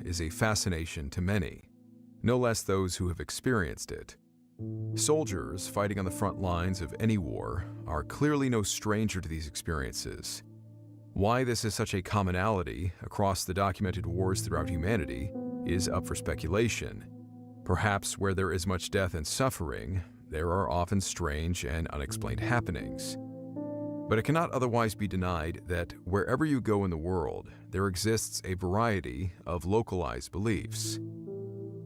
is a fascination to many, no less those who have experienced it. Soldiers fighting on the front lines of any war are clearly no stranger to these experiences. Why this is such a commonality across the documented wars throughout humanity is up for speculation. Perhaps where there is much death and suffering, there are often strange and unexplained happenings. But it cannot otherwise be denied that wherever you go in the world, there exists a variety of localized beliefs.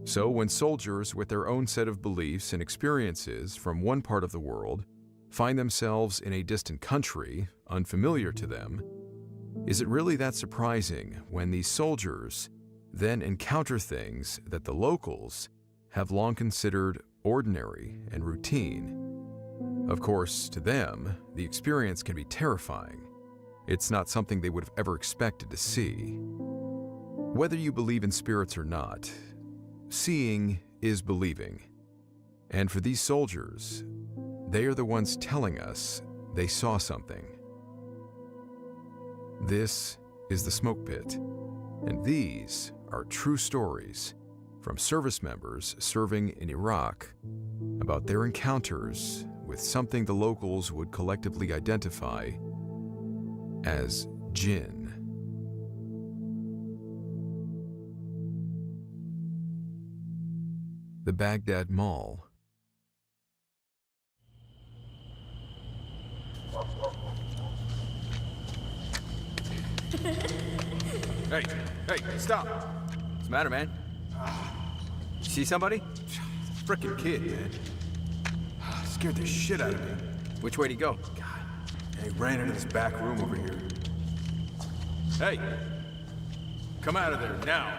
So when soldiers with their own set of beliefs and experiences from one part of the world find themselves in a distant country, unfamiliar to them, is it really that surprising when these soldiers then encounter things that the locals have long considered ordinary and routine? Of course, to them, the experience can be terrifying. It's not something they would have ever expected to see. Whether you believe in spirits or not, seeing is believing. And for these soldiers, they are the ones telling us they saw something. This is the Smoke Pit, and these are true stories from service members serving in Iraq about their encounters with something the locals would collectively identify as jinn. The Baghdad Mall. Hey, stop! What's the matter, man? You see somebody? Frickin' kid, man. Scared the shit out of me. Which way did he go? And he ran into this back room over here. Hey! Come out of there, now!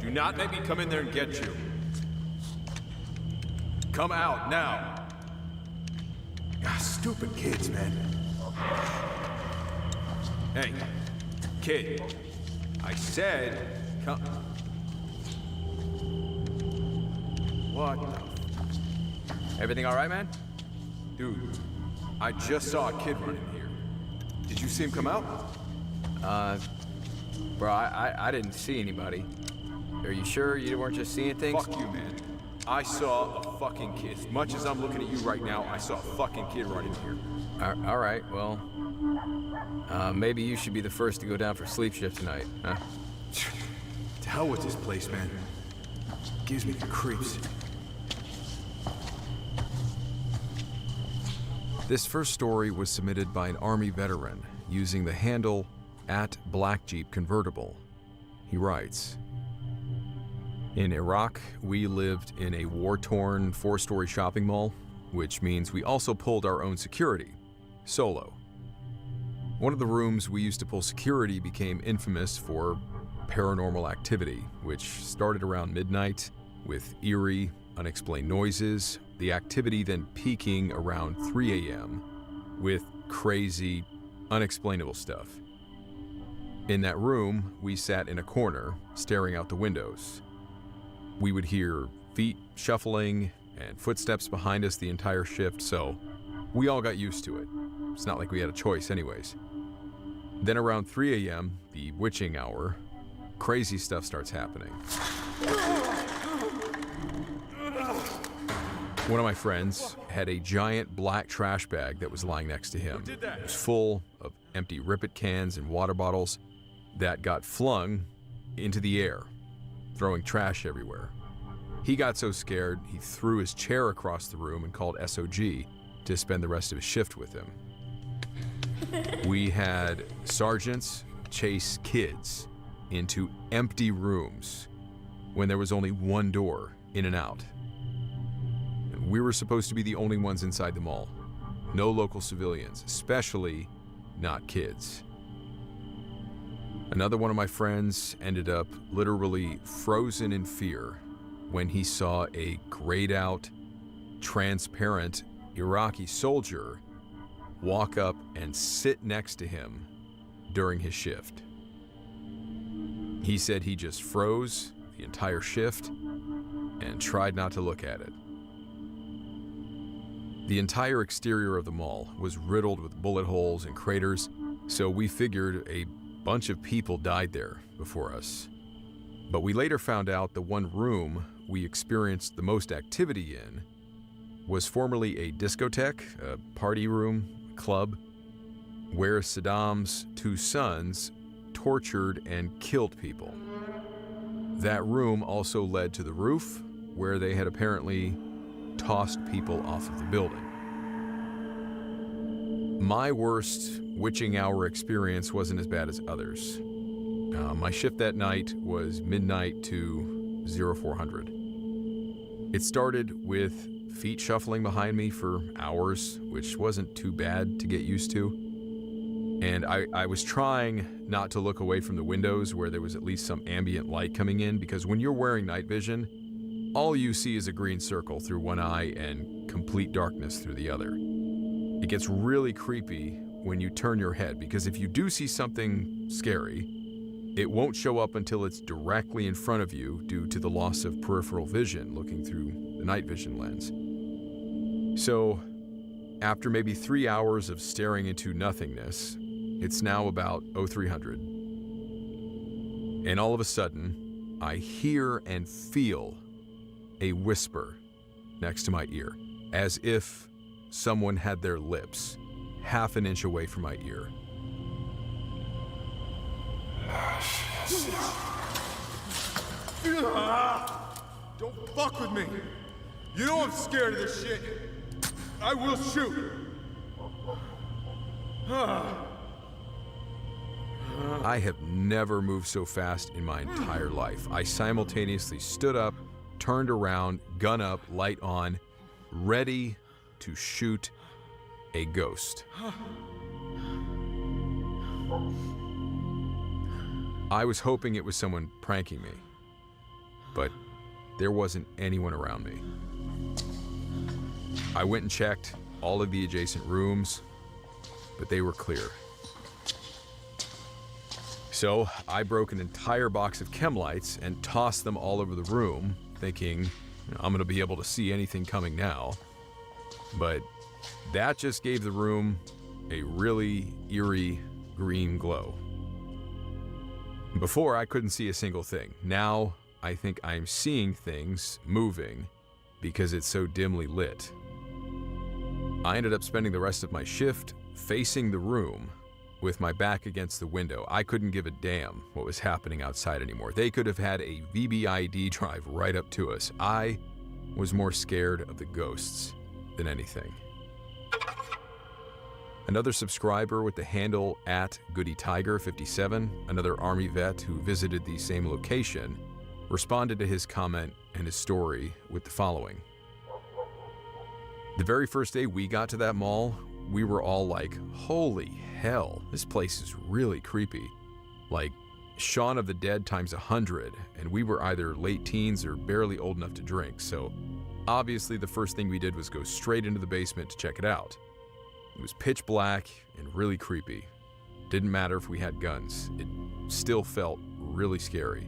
Do not make me come in there and get you. Come out, now! Stupid kids, man. Hey, kid. I said, come... What the... Everything all right, man? Dude, I just saw a kid run in here. Did you see him come out? Bro, I didn't see anybody. Are you sure you weren't just seeing things? Fuck you, man. I saw a fucking kid. As much as I'm looking at you right now, I saw a fucking kid run in here. All right, well... maybe you should be the first to go down for sleep shift tonight, huh? To hell with this place, man. Gives me the creeps. This first story was submitted by an Army veteran using the handle @BlackJeepConvertible. He writes, "In Iraq, we lived in a war-torn 4-story shopping mall, which means we also pulled our own security, solo. One of the rooms we used to pull security became infamous for paranormal activity, which started around midnight with eerie, unexplained noises, the activity then peaking around 3 a.m. with crazy, unexplainable stuff. In that room, we sat in a corner, staring out the windows. We would hear feet shuffling and footsteps behind us the entire shift, so we all got used to it. It's not like we had a choice anyways. Then around 3 a.m., the witching hour, crazy stuff starts happening. One of my friends had a giant black trash bag that was lying next to him. It was full of empty Rip-It cans and water bottles that got flung into the air, throwing trash everywhere. He got so scared, he threw his chair across the room and called SOG to spend the rest of his shift with him. We had sergeants chase kids into empty rooms when there was only one door in and out. We were supposed to be the only ones inside the mall. No local civilians, especially not kids. Another one of my friends ended up literally frozen in fear when he saw a grayed out, transparent Iraqi soldier walk up and sit next to him during his shift. He said he just froze the entire shift and tried not to look at it. The entire exterior of the mall was riddled with bullet holes and craters, so we figured a bunch of people died there before us. But we later found out the one room we experienced the most activity in was formerly a discotheque, a party room, club, where Saddam's two sons tortured and killed people. That room also led to the roof, where they had apparently tossed people off of the building. My worst witching hour experience wasn't as bad as others. My shift that night was midnight to 0400. It started with feet shuffling behind me for hours, which wasn't too bad to get used to. And I was trying not to look away from the windows where there was at least some ambient light coming in, because when you're wearing night vision, all you see is a green circle through one eye and complete darkness through the other. It gets really creepy when you turn your head, because if you do see something scary, it won't show up until it's directly in front of you due to the loss of peripheral vision looking through the night vision lens. So, after maybe 3 hours of staring into nothingness, it's now about 0300. And all of a sudden, I hear and feel a whisper next to my ear, as if someone had their lips half an inch away from my ear. Don't fuck with me. You know I'm scared of this shit. I will shoot. I have never moved so fast in my entire life. I simultaneously stood up, turned around, gun up, light on, ready to shoot a ghost. I was hoping it was someone pranking me, but there wasn't anyone around me. I went and checked all of the adjacent rooms, but they were clear. So I broke an entire box of chem lights and tossed them all over the room, thinking, I'm gonna be able to see anything coming now. But that just gave the room a really eerie green glow. Before, I couldn't see a single thing. Now, I think I'm seeing things moving because it's so dimly lit. I ended up spending the rest of my shift facing the room with my back against the window. I couldn't give a damn what was happening outside anymore. They could have had a VBID drive right up to us. I was more scared of the ghosts than anything. Another subscriber with the handle @GoodyTiger57, another Army vet who visited the same location, responded to his comment and his story with the following. The very first day we got to that mall, we were all like, holy hell, this place is really creepy. Like Shaun of the Dead times 100, and we were either late teens or barely old enough to drink, so obviously the first thing we did was go straight into the basement to check it out. It was pitch black and really creepy. Didn't matter if we had guns. It still felt really scary.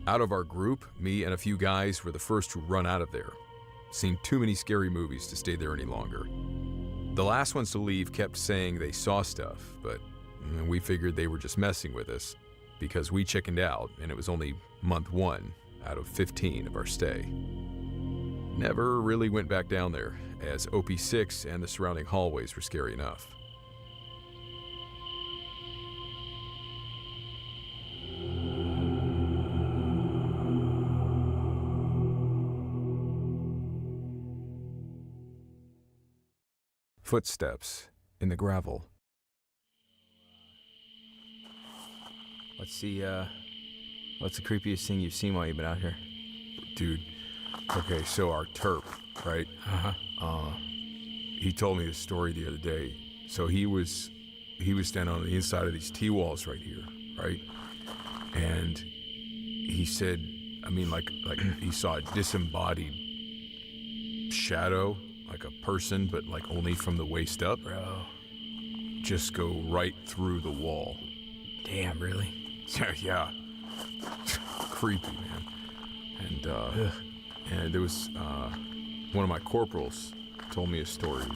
Out of our group, me and a few guys were the first to run out of there. Seen too many scary movies to stay there any longer. The last ones to leave kept saying they saw stuff, but we figured they were just messing with us because we chickened out and it was only month 1 out of 15 of our stay. Never really went back down there, as OP6 and the surrounding hallways were scary enough. Footsteps in the gravel. What's the creepiest thing you've seen while you've been out here? Dude, okay, so our terp, right? He told me this story the other day. So he was standing on the inside of these T-walls right here, right? And he said, I mean, like he saw a disembodied shadow, like a person, but like only from the waist up. Bro. Just go right through the wall. Damn, really? Yeah. Creepy, man. And there was one of my corporals told me a story.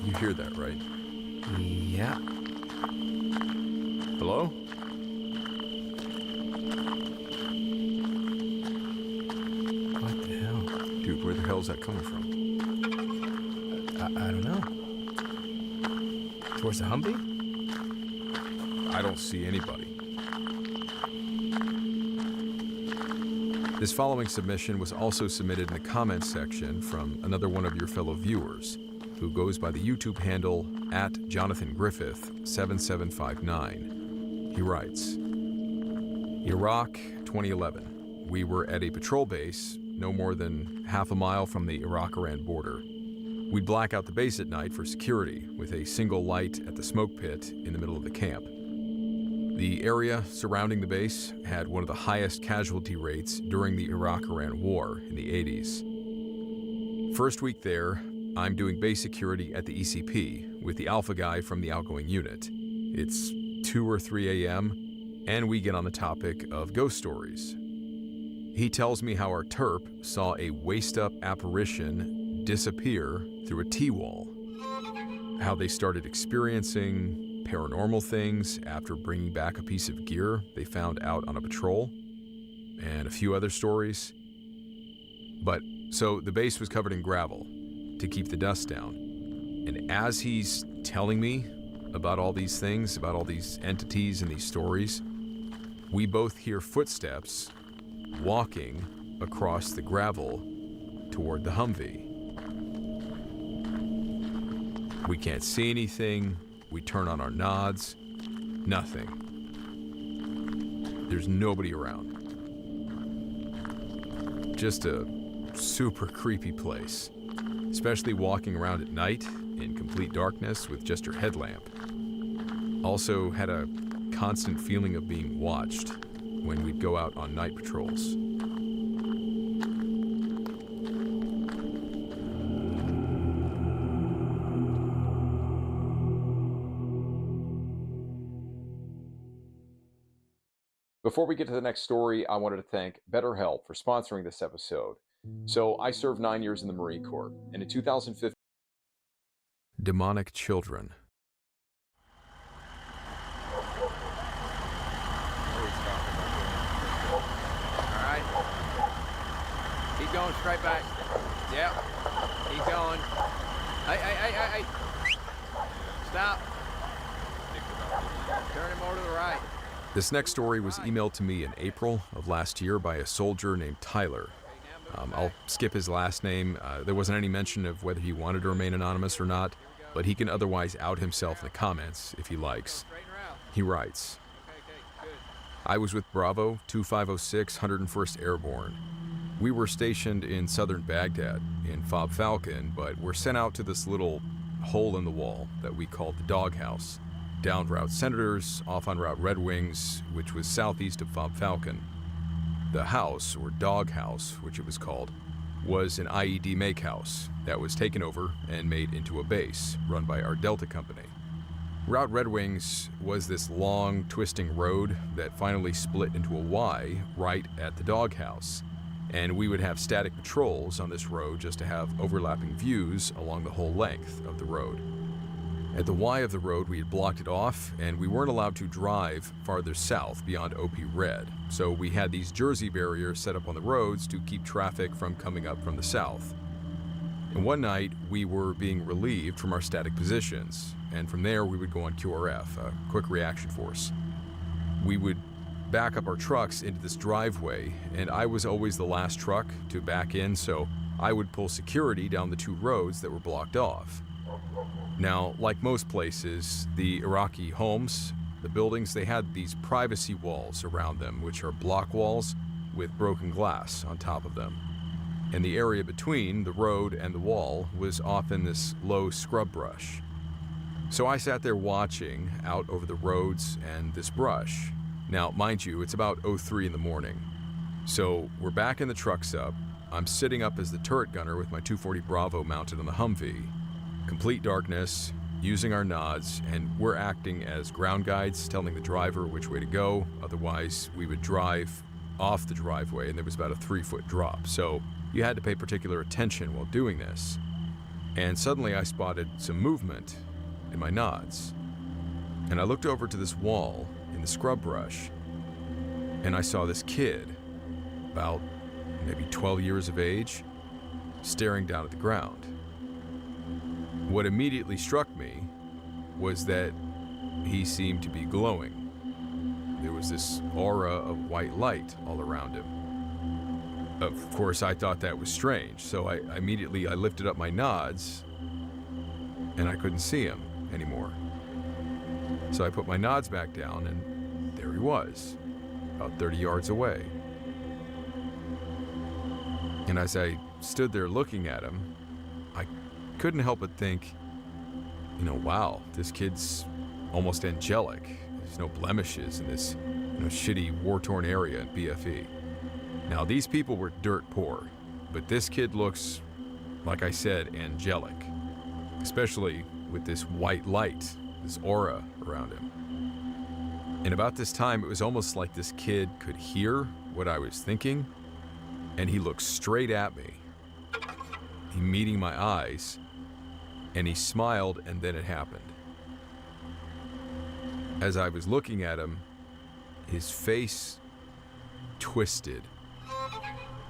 You hear that, right? Yeah. Hello? What the hell? Dude, where the hell is that coming from? I don't know. Towards the Humvee? I don't see anybody. This following submission was also submitted in the comments section from another one of your fellow viewers, who goes by the YouTube handle @JonathanGriffith7759. He writes, Iraq, 2011. We were at a patrol base no more than half a mile from the Iraq-Iran border. We'd black out the base at night for security with a single light at the smoke pit in the middle of the camp. The area surrounding the base had one of the highest casualty rates during the Iraq-Iran war in the 80s. First week there, I'm doing base security at the ECP with the alpha guy from the outgoing unit. It's 2 or 3 a.m., and we get on the topic of ghost stories. He tells me how our terp saw a waist-up apparition disappear through a T-wall, how they started experiencing paranormal things after bringing back a piece of gear they found out on a patrol, and a few other stories. But so the base was covered in gravel to keep the dust down. And as he's telling me about all these things, about all these entities and these stories, we both hear footsteps walking across the gravel toward the Humvee. We can't see anything. We turn on our nods. Nothing. There's nobody around. Just a super creepy place, especially walking around at night in complete darkness with just your headlamp. Also had a constant feeling of being watched when we'd go out on night patrols. Before we get to the next story, I wanted to thank BetterHelp for sponsoring this episode. So I served 9 years in the Marine Corps, and in 2015, Demonic children. Alright. Keep going straight back. Yep. Keep going. Hey. Stop. Turn him over to the right. This next story was emailed to me in April of last year by a soldier named Tyler. I'll skip his last name. There wasn't any mention of whether he wanted to remain anonymous or not, but he can otherwise out himself in the comments if he likes. He writes, I was with Bravo 2506 101st Airborne. We were stationed in southern Baghdad in Fob Falcon, but were sent out to this little hole in the wall that we called the Doghouse, down Route Senators, off on Route Red Wings, which was southeast of Fob Falcon. The house, or Doghouse, which it was called, was an IED make house that was taken over and made into a base run by our Delta company. Route Red Wings was this long, twisting road that finally split into a Y right at the Doghouse, and we would have static patrols on this road just to have overlapping views along the whole length of the road. At the Y of the road, we had blocked it off, and we weren't allowed to drive farther south beyond OP Red, so we had these Jersey barriers set up on the roads to keep traffic from coming up from the south. And one night, we were being relieved from our static positions, and from there we would go on QRF, a quick reaction force. We would back up our trucks into this driveway, and I was always the last truck to back in, so I would pull security down the two roads that were blocked off. Now, like most places, the Iraqi homes, the buildings, they had these privacy walls around them, which are block walls with broken glass on top of them. And the area between the road and the wall was often this low scrub brush. So I sat there watching out over the roads and this brush. Now, mind you, it's about 03 in the morning. So we're backing the trucks up. I'm sitting up as the turret gunner with my 240 Bravo mounted on the Humvee. Complete darkness, using our nods, and we're acting as ground guides, telling the driver which way to go. Otherwise, we would drive off the driveway, and there was about a 3-foot drop. So you had to pay particular attention while doing this. And suddenly I spotted some movement in my nods. And I looked over to this wall in the scrub brush, and I saw this kid, about maybe 12 years of age, staring down at the ground. What immediately struck me was that he seemed to be glowing. There was this aura of white light all around him. Of course, I thought that was strange, so I immediately lifted up my nods, and I couldn't see him anymore. So I put my nods back down, and there he was, about 30 yards away. And as I stood there looking at him, I couldn't help but think, wow, this kid's almost angelic. There's no blemishes in this shitty, war-torn area in BFE. Now, these people were dirt poor, but this kid looks, like I said, angelic, especially with this white light, this aura around him. And about this time, it was almost like this kid could hear what I was thinking, and he looked straight at me, meeting my eyes, and he smiled, and then it happened. As I was looking at him, his face twisted.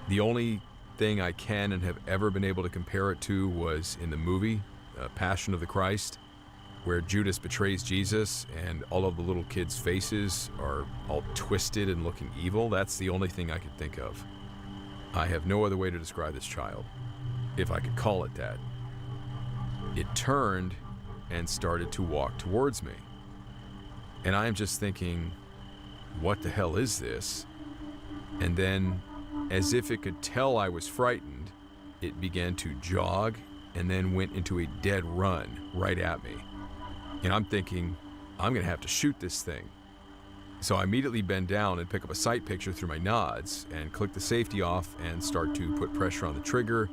The only thing I can and have ever been able to compare it to was in the movie, Passion of the Christ, where Judas betrays Jesus and all of the little kids' faces are all twisted and looking evil. That's the only thing I could think of. I have no other way to describe this child, if I could call it that. It turned and started to walk towards me. And I am just thinking, what the hell is this? And then, as if it could tell I was frightened, it began to jog and then went into a dead run right at me. And I'm thinking, I'm gonna have to shoot this thing. So I immediately bend down and pick up a sight picture through my nods and click the safety off and start to put pressure on the trigger.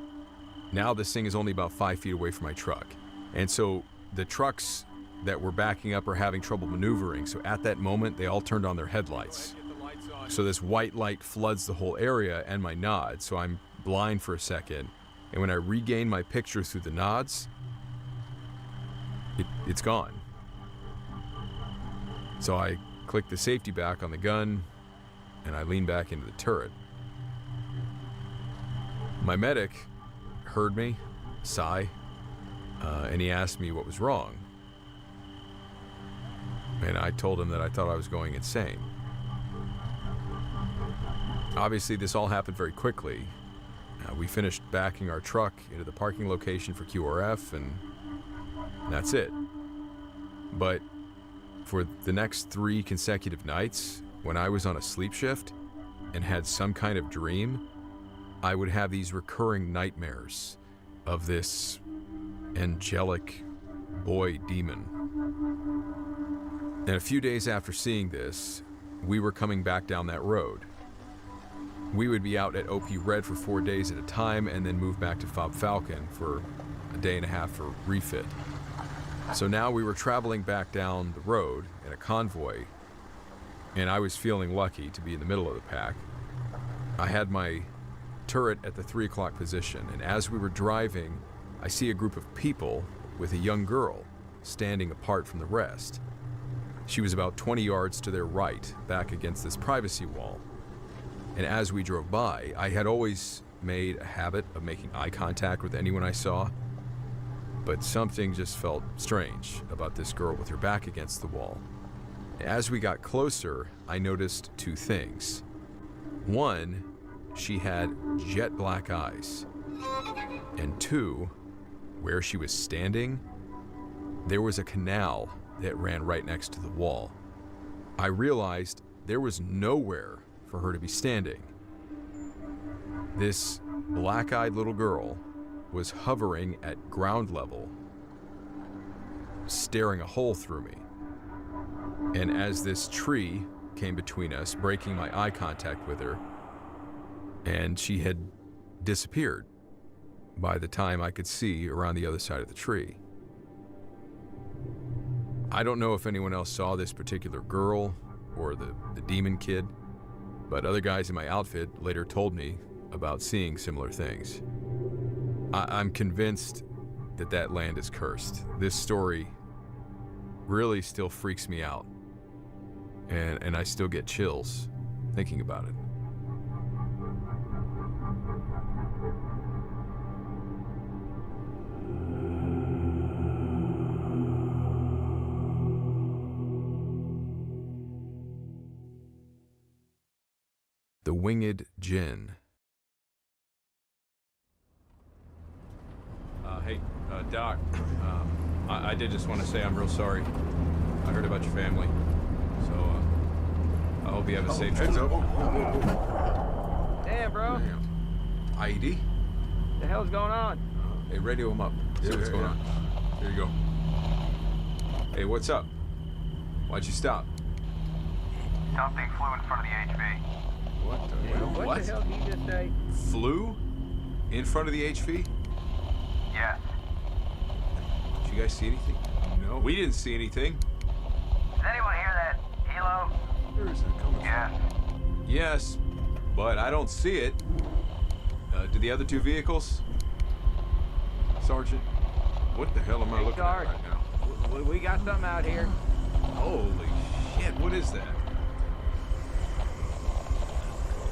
Now this thing is only about 5 feet away from my truck. And so the trucks that were backing up are having trouble maneuvering. So at that moment, they all turned on their headlights. So this white light floods the whole area and my nod. So I'm blind for a second. And when I regain my picture through the nods, it's gone. So I click the safety back on the gun and I lean back into the turret. My medic heard me sigh, and he asked me what was wrong. And I told him that I thought I was going insane. Obviously, this all happened very quickly. We finished backing our truck into the parking location for QRF, and that's it. But for the next 3 consecutive nights, when I was on a sleep shift and had some kind of dream, I would have these recurring nightmares of this angelic boy demon. And a few days after seeing this, we were coming back down that road. We would be out at OP Red for 4 days at a time and then move back to Fob Falcon for a day and a half for refit. So now we were traveling back down the road in a convoy, and I was feeling lucky to be in the middle of the pack. I had my turret at the 3 o'clock position, and as we were driving, I see a group of people with a young girl standing apart from the rest. She was about 20 yards to their right, back against this privacy wall. And as we drove by, I had always made a habit of making eye contact with anyone I saw, but something just felt strange about this girl with her back against the wall. As we got closer, I noticed 2 things. One, she had jet black eyes. And 2, where she was standing, there was a canal that ran right next to the wall. I realized there was nowhere for her to be standing. This black-eyed little girl was hovering at ground level, staring a hole through me. And as this tree came between us, breaking my eye contact with her, and she had disappeared by the time I could see around the other side of the tree. I don't know if anyone else saw this particular girl or the demon kid, but other guys in my outfit later told me about seeing similar things. I'm convinced that that land is cursed. This story really still freaks me out. And I still get chills thinking about it. The Winged Jinn. Hey, Doc. I did just want to say I'm real sorry. I heard about your family. So, I hope you have a safe trip. Heads up. Damn, bro. IED? The hell's going on? Hey, radio him up. See what's going on. Here you go. Hey, what's up? Why'd you stop? Something flew in front of the HV. What the hell? What the hell did you just say? Flew? In front of the HV? Yes. Did you guys see anything? No. We didn't see anything. Does anyone hear that? Helo? Where is that coming Yes. Yes, but I don't see it. Do the other two vehicles? Sergeant, what the hell am I Hey, looking Sarge. at right now? We got something out here. Holy shit, what is that?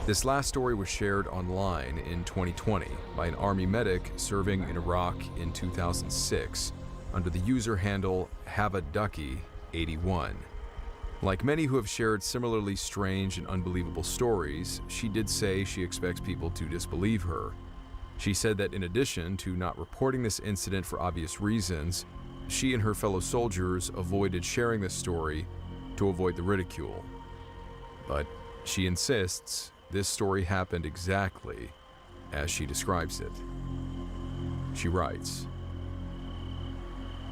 This last story was shared online in 2020 by an Army medic serving in Iraq in 2006 under the user handle HavaDucky81. Like many who have shared similarly strange and unbelievable stories, she did say she expects people to disbelieve her. She said that in addition to not reporting this incident for obvious reasons, she and her fellow soldiers avoided sharing this story to avoid the ridicule. But she insists this story happened exactly as she describes it. She writes,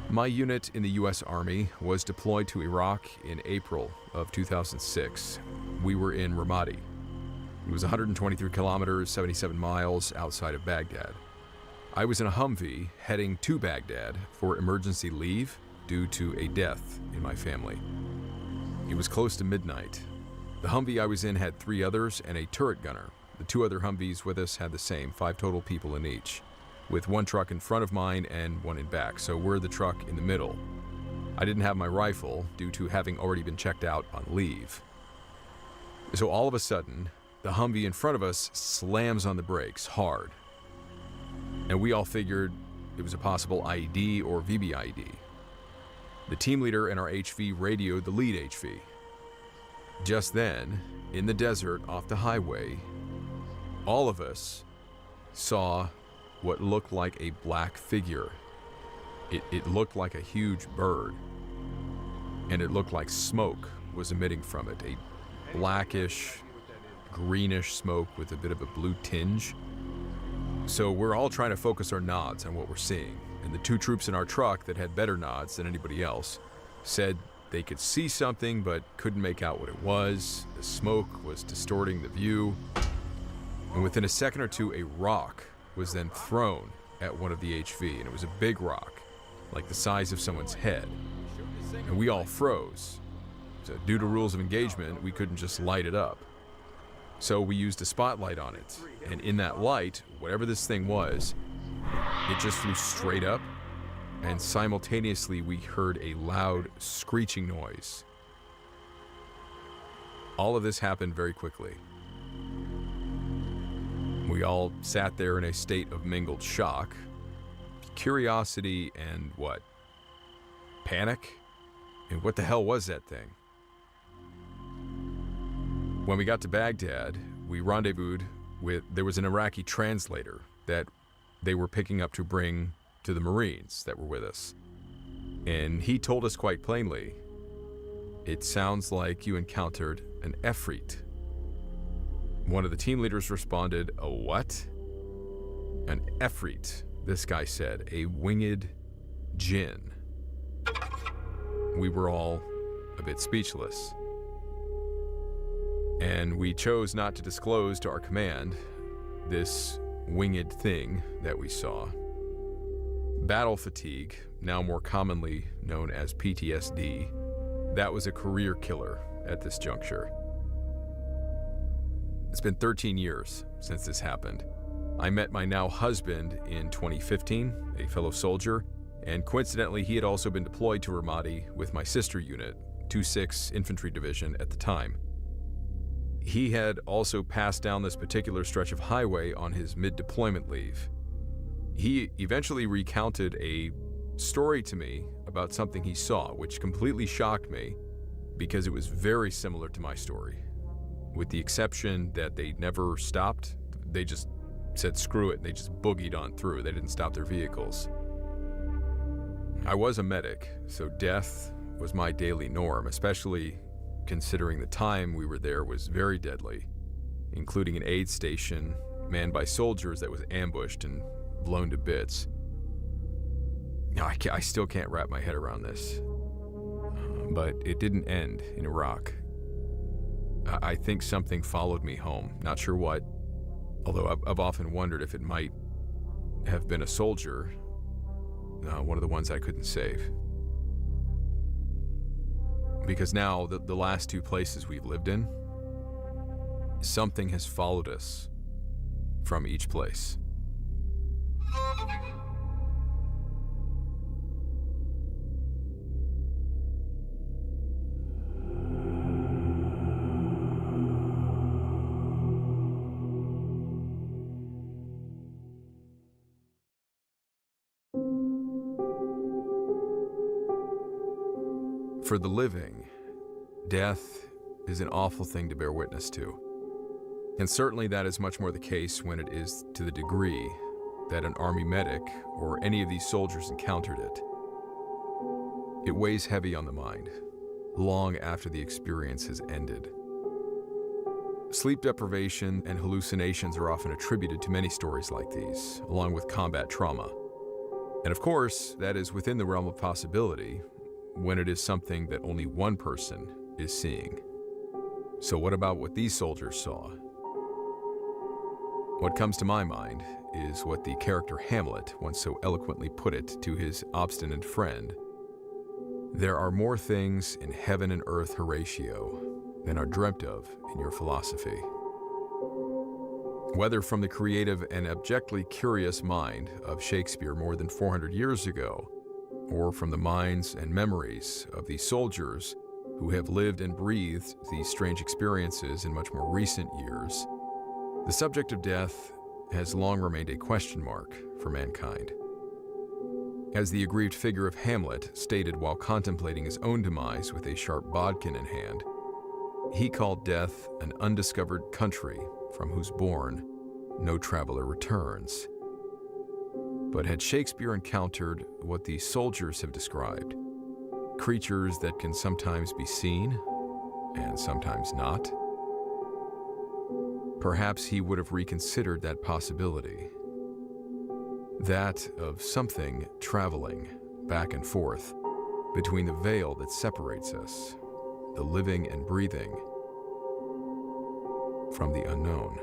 "My unit in the U.S. Army was deployed to Iraq in April of 2006. We were in Ramadi. It was 123 kilometers, 77 miles outside of Baghdad. I was in a Humvee heading to Baghdad for emergency leave due to a death in my family. It was close to midnight. The Humvee I was in had 3 others and a turret gunner. The 2 other Humvees with us had the same, 5 total people in each, with 1 truck in front of mine and 1 in back, so we're the truck in the middle. I didn't have my rifle due to having already been checked out on leave. So all of a sudden, the Humvee in front of us slams on the brakes hard. And we all figured it was a possible IED or VBIED. The team leader and our HV radioed the lead HV. Just then, in the desert off the highway, all of us saw what looked like a black figure. It looked like a huge bird, and it looked like smoke was emitting from it, a blackish, greenish smoke with a bit of a blue tinge. So we're all trying to focus our nods on what we're seeing, and the 2 troops in our truck that had better nods than anybody else said they could see something but couldn't make out what it was. The smoke was distorting the view, and within a second or two, a rock was then thrown at one of the HV, and it was a big rock, like the size of someone's head. And we all froze. So due to rules of engagement, we couldn't just light it up. So we used a spotlight on it, and in that light, whatever this thing was, it just flew straight up, and simultaneously we heard a loud screeching noise. All of this happened very quickly. We all sat there in a state of mingled shock, curiosity, and what? Panic? And what the hell was that thing? When we got to Baghdad, we rendezvoused with, there was an Iraqi translator that they were picking up to bring to the Marines that were with us. And he told us quite plainly, it sounds like you encountered an Efreet. One of the team leaders responded, a what? An Efreet, this guy said, a winged jinn. We were all a bit speechless. And we chose not to disclose to our command this winged thing that we saw. Battle fatigue, now more commonly known as PTSD, that was a career killer at this juncture. It's been 13 years since this happened. I met my now husband in 2015, a fellow soldier, And coincidentally, he had also been deployed to Ramadi with my sister unit, 2-6 Infantry Division at the time. He had also passed down this particular stretch of highway on his mid-deployment leave. He eventually recounted a story to me about something he saw, which completely shocked me because it was very similar to my story, with the exception that they never stopped. They just said screw it, and they just boogied on through. They didn't stop their vehicles. I was a medic, so death was my daily norm, especially considering the time we were there was very deadly, including an aid station manned by soldiers that was ambushed and blown to bits. Now, I still can't wrap my head around this, but it didn't end in Iraq. I think something followed me home, not sure what, although I've often wondered if it might have been a soldier, one of the ones I couldn't save. Because now, the last 2 places we've lived in, something has followed us from each place. For the living, death is an awful thing to bear witness to. And certainly that is much more the case when it is to the degree that an Army medic or any of these soldiers encountered it. It weighs heavy on the mind, long after the experience has ended. Sleep deprivation and hallucinations are often attributed to many stories like these, along with combat trauma. And of course, that is within the realm of possibility when it is something that only one person is seeing. So what about what these soldiers saw? What comes to my mind is what the character Hamlet once so eloquently put it to his obstinate friend. There are more things in heaven and earth, Horatio, than are dreamt of in your philosophy. Whether from the creative and abjectly curious mind of Shakespeare more than 400 years ago, or from the minds and memories of the soldiers who have lived and breathed these strange experiences in much more recent years, the subject of death has long remained a question mark for mankind. As the aggrieved figure of Hamlet stated while contemplating his own demise with a sharp bodkin in hand, he called death an undiscovered country from whose bourne no traveler returns. But had Shakespeare encountered what these soldiers have described, creatures that can sometimes be seen and sometimes not, perhaps he would have reconsidered that possibility. That of something traveling back and forth between the veil that separates us, the living and breathing, from the unknown.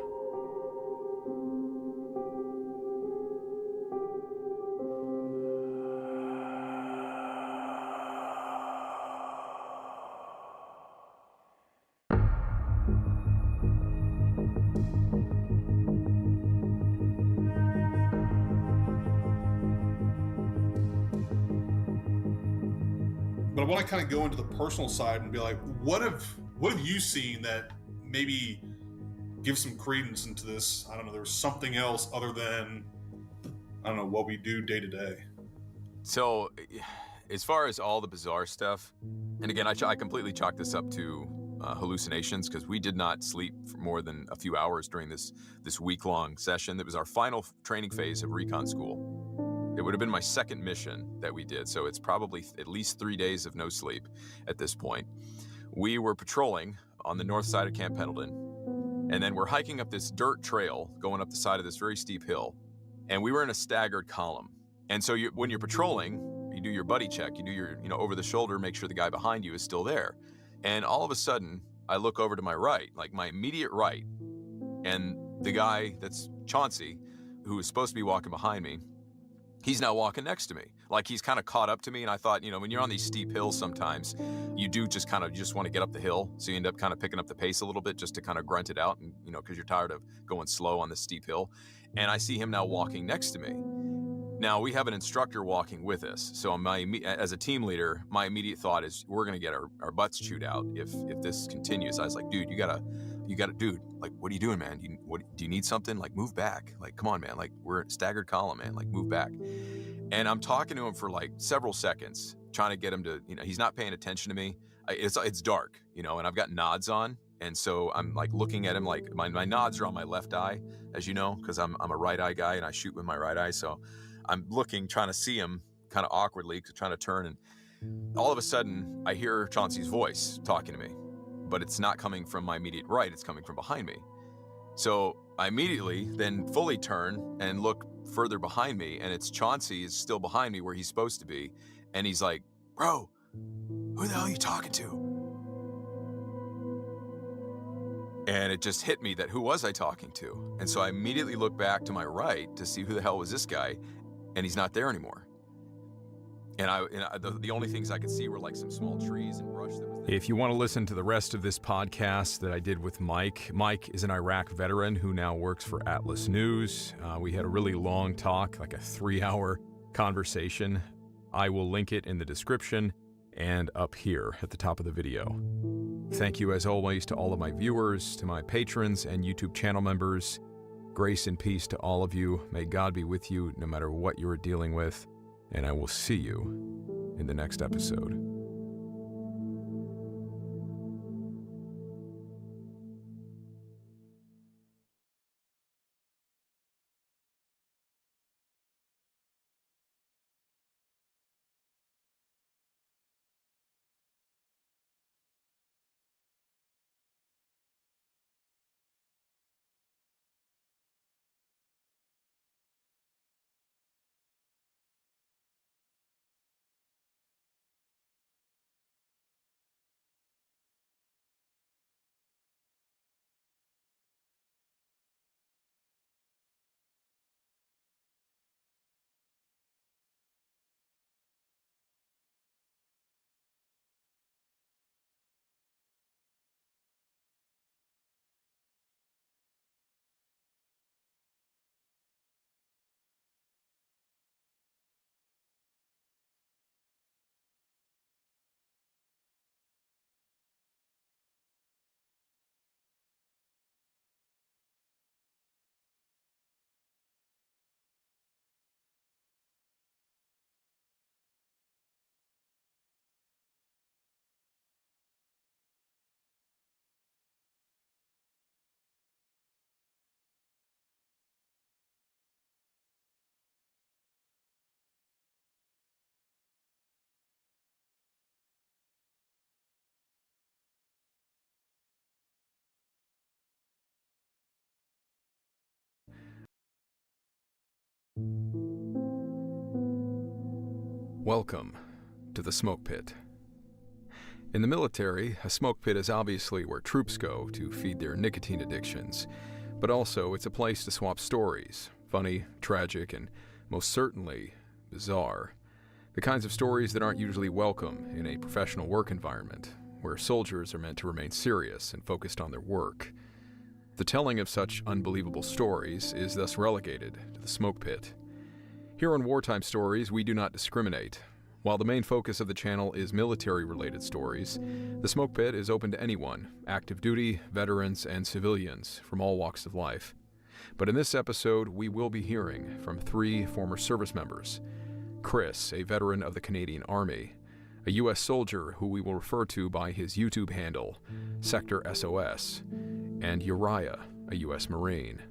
But I want to kind of go into the personal side and be like, what have you seen that maybe gives some credence into this? I don't know, there's something else other than, I don't know, what we do day to day. So, as far as all the bizarre stuff, and again, I completely chalk this up to hallucinations, because we did not sleep for more than a few hours during this week-long session. That was our final training phase of recon school. It would have been my second mission that we did, so it's probably at least 3 days of no sleep at this point. We were patrolling on the north side of Camp Pendleton, and then we're hiking up this dirt trail going up the side of this very steep hill, and we were in a staggered column. And so when you're patrolling, you do your buddy check, you do your, over the shoulder, make sure the guy behind you is still there. And all of a sudden, I look over to my right, like my immediate right, and the guy that's Chauncey, who was supposed to be walking behind me, he's now walking next to me. Like he's kind of caught up to me, and I thought, when you're on these steep hills sometimes, you do just want to get up the hill, so you end up kind of picking up the pace a little bit just to kind of grunt it out, and because you're tired of going slow on this steep hill. And I see him now walking next to me. Now, we have an instructor walking with us, so as a team leader, my immediate thought is we're going to get our butts chewed out if this continues. I was like, dude, you gotta, dude, like, what are you doing, man? Do you need something? Like, move back. Like, come on, man. Like, we're in staggered column, man. Like, move back. And I'm talking to him for like several seconds, trying to get him to, he's not paying attention to me. It's dark, and I've got nods on. And so I'm like looking at him, like my nods are on my left eye, as you know, because I'm a right eye guy and I shoot with my right eye. So I'm looking, trying to see him kind of awkwardly, trying to turn. And all of a sudden I hear Chauncey's voice talking to me, but it's not coming from my immediate right. It's coming from behind me. So I immediately then fully turn and look further behind me, and it's Chauncey is still behind me where he's supposed to be. And he's like, bro, who the hell are you talking to? And it just hit me that who was I talking to? And so I immediately looked back to my right to see who the hell was this guy, and he's not there anymore. And the only things I could see were like some small trees and brush that was there. If you want to listen to the rest of this podcast that I did with Mike is an Iraq veteran who now works for Atlas News. We had a really long talk, like a 3-hour conversation. I will link it in the description and up here at the top of the video. Thank you, as always, to all of my viewers, to my patrons and YouTube channel members. Grace and peace to all of you. May God be with you no matter what you are dealing with. And I will see you in the next episode. Welcome to the smoke pit. In the military, a smoke pit is obviously where troops go to feed their nicotine addictions, but also it's a place to swap stories, funny, tragic, and most certainly bizarre. The kinds of stories that aren't usually welcome in a professional work environment, where soldiers are meant to remain serious and focused on their work. The telling of such unbelievable stories is thus relegated to the smoke pit. Here on Wartime Stories, we do not discriminate. While the main focus of the channel is military-related stories, the smoke pit is open to anyone, active duty, veterans, and civilians from all walks of life. But in this episode, we will be hearing from 3 former service members. Chris, a veteran of the Canadian Army, a U.S. soldier who we will refer to by his YouTube handle, Sector SOS, and Uriah, a U.S. Marine.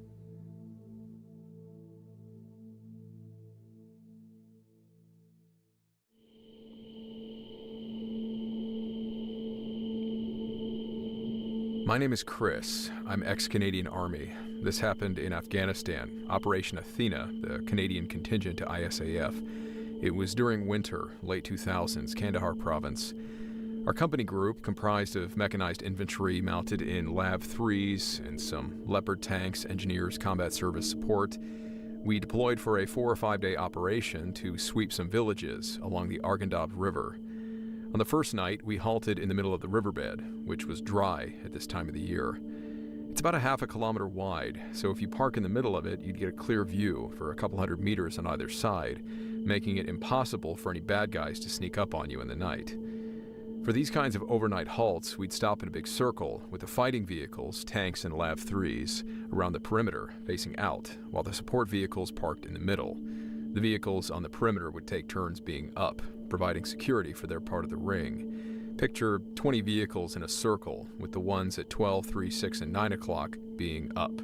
My name is Chris. I'm ex-Canadian Army. This happened in Afghanistan, Operation Athena, the Canadian contingent to ISAF. It was during winter, late 2000s, Kandahar province. Our company group, comprised of mechanized infantry mounted in LAV 3s and some Leopard tanks, engineers, combat service support, we deployed for a 4 or 5 day operation to sweep some villages along the Arghandab River. On the first night, we halted in the middle of the riverbed, which was dry at this time of the year. It's about a half a kilometer wide, so if you park in the middle of it, you'd get a clear view for a couple hundred meters on either side, making it impossible for any bad guys to sneak up on you in the night. For these kinds of overnight halts, we'd stop in a big circle with the fighting vehicles, tanks and LAV-3s, around the perimeter, facing out, while the support vehicles parked in the middle. The vehicles on the perimeter would take turns being up, providing security for their part of the ring. Picture 20 vehicles in a circle, with the ones at 12, 3, 6, and 9 o'clock being up,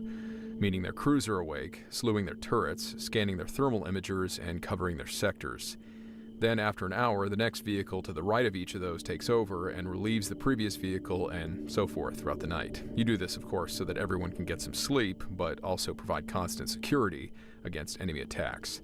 meaning their crews are awake, slewing their turrets, scanning their thermal imagers, and covering their sectors. Then, after an hour, the next vehicle to the right of each of those takes over and relieves the previous vehicle, and so forth throughout the night. You do this, of course, so that everyone can get some sleep, but also provide constant security against enemy attacks.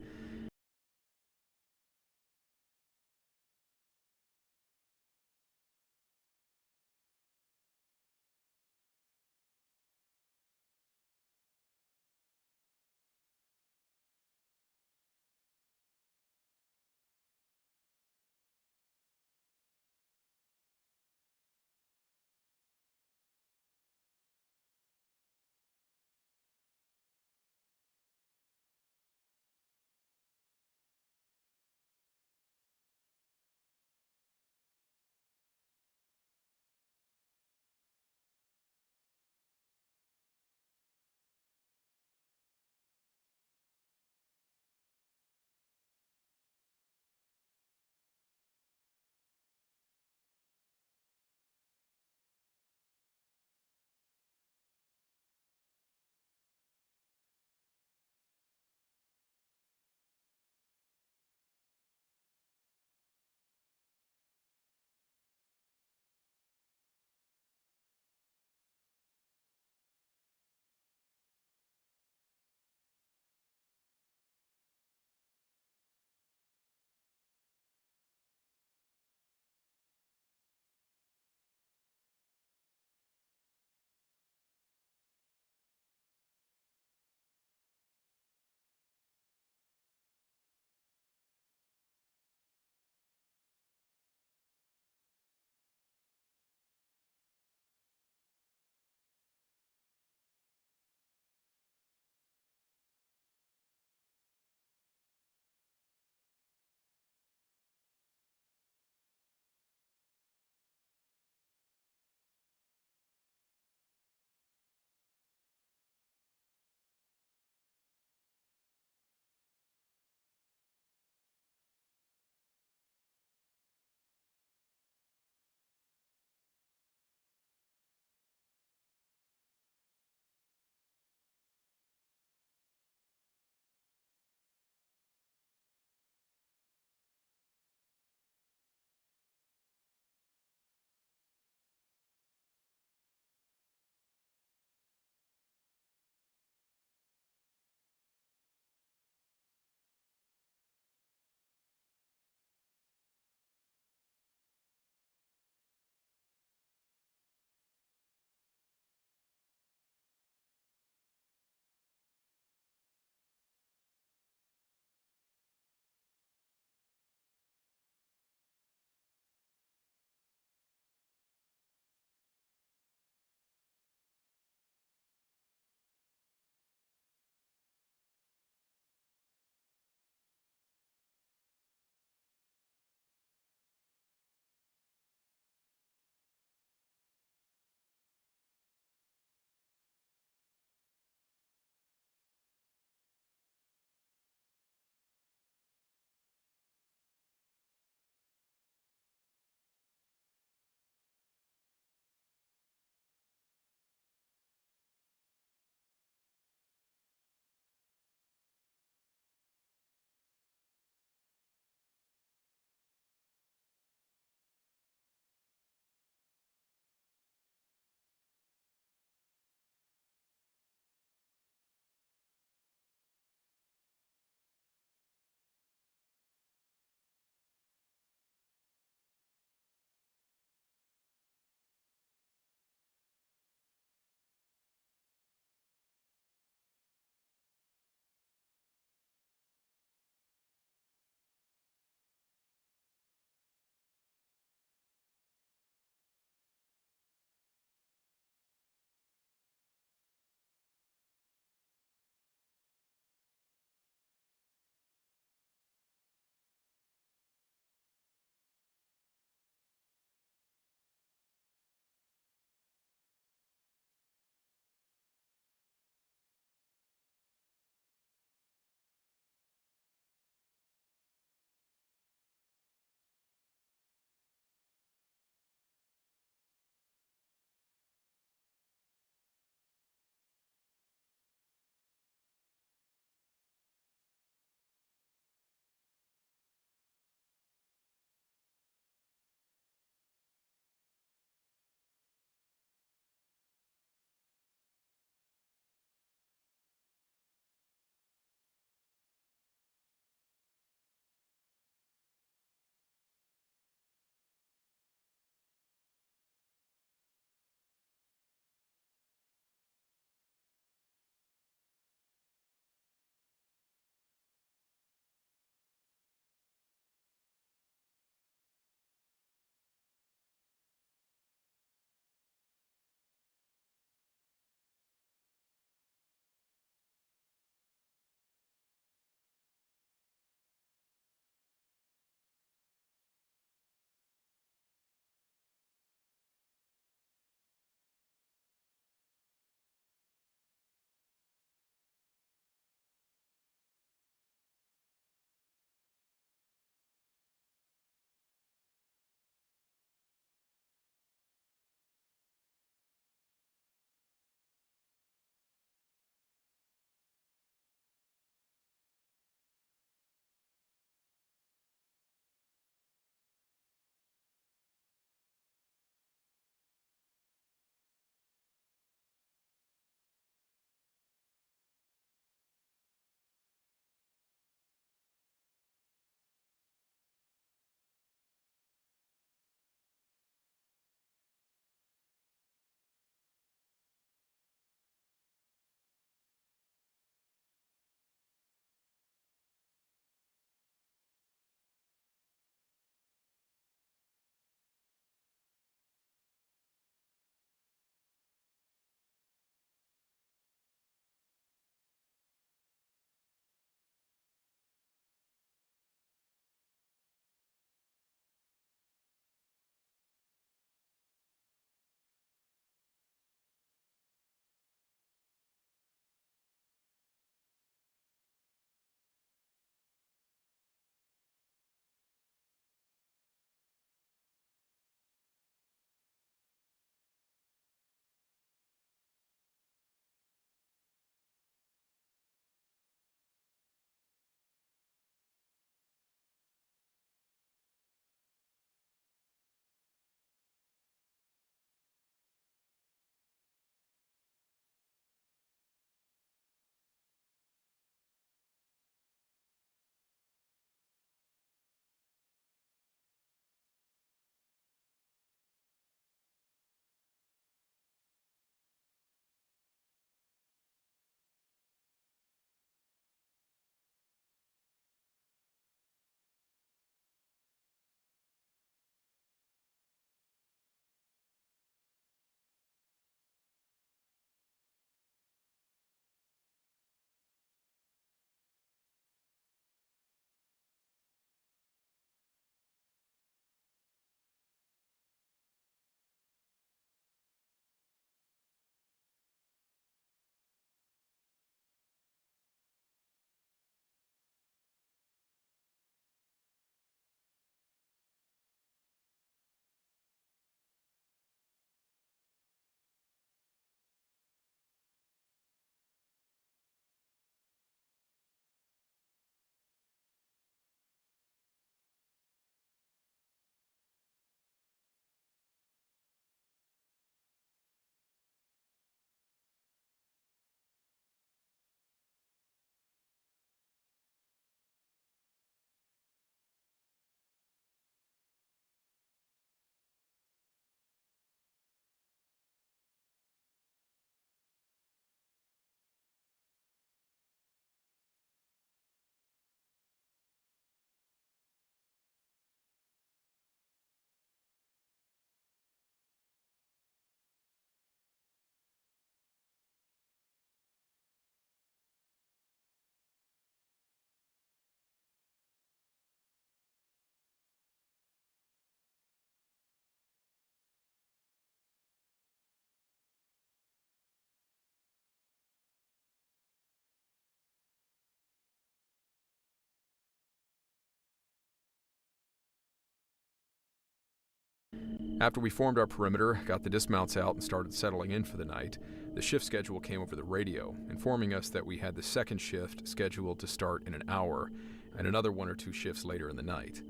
After we formed our perimeter, got the dismounts out, and started settling in for the night, the shift schedule came over the radio, informing us that we had the second shift scheduled to start in an hour, and another 1 or 2 shifts later in the night.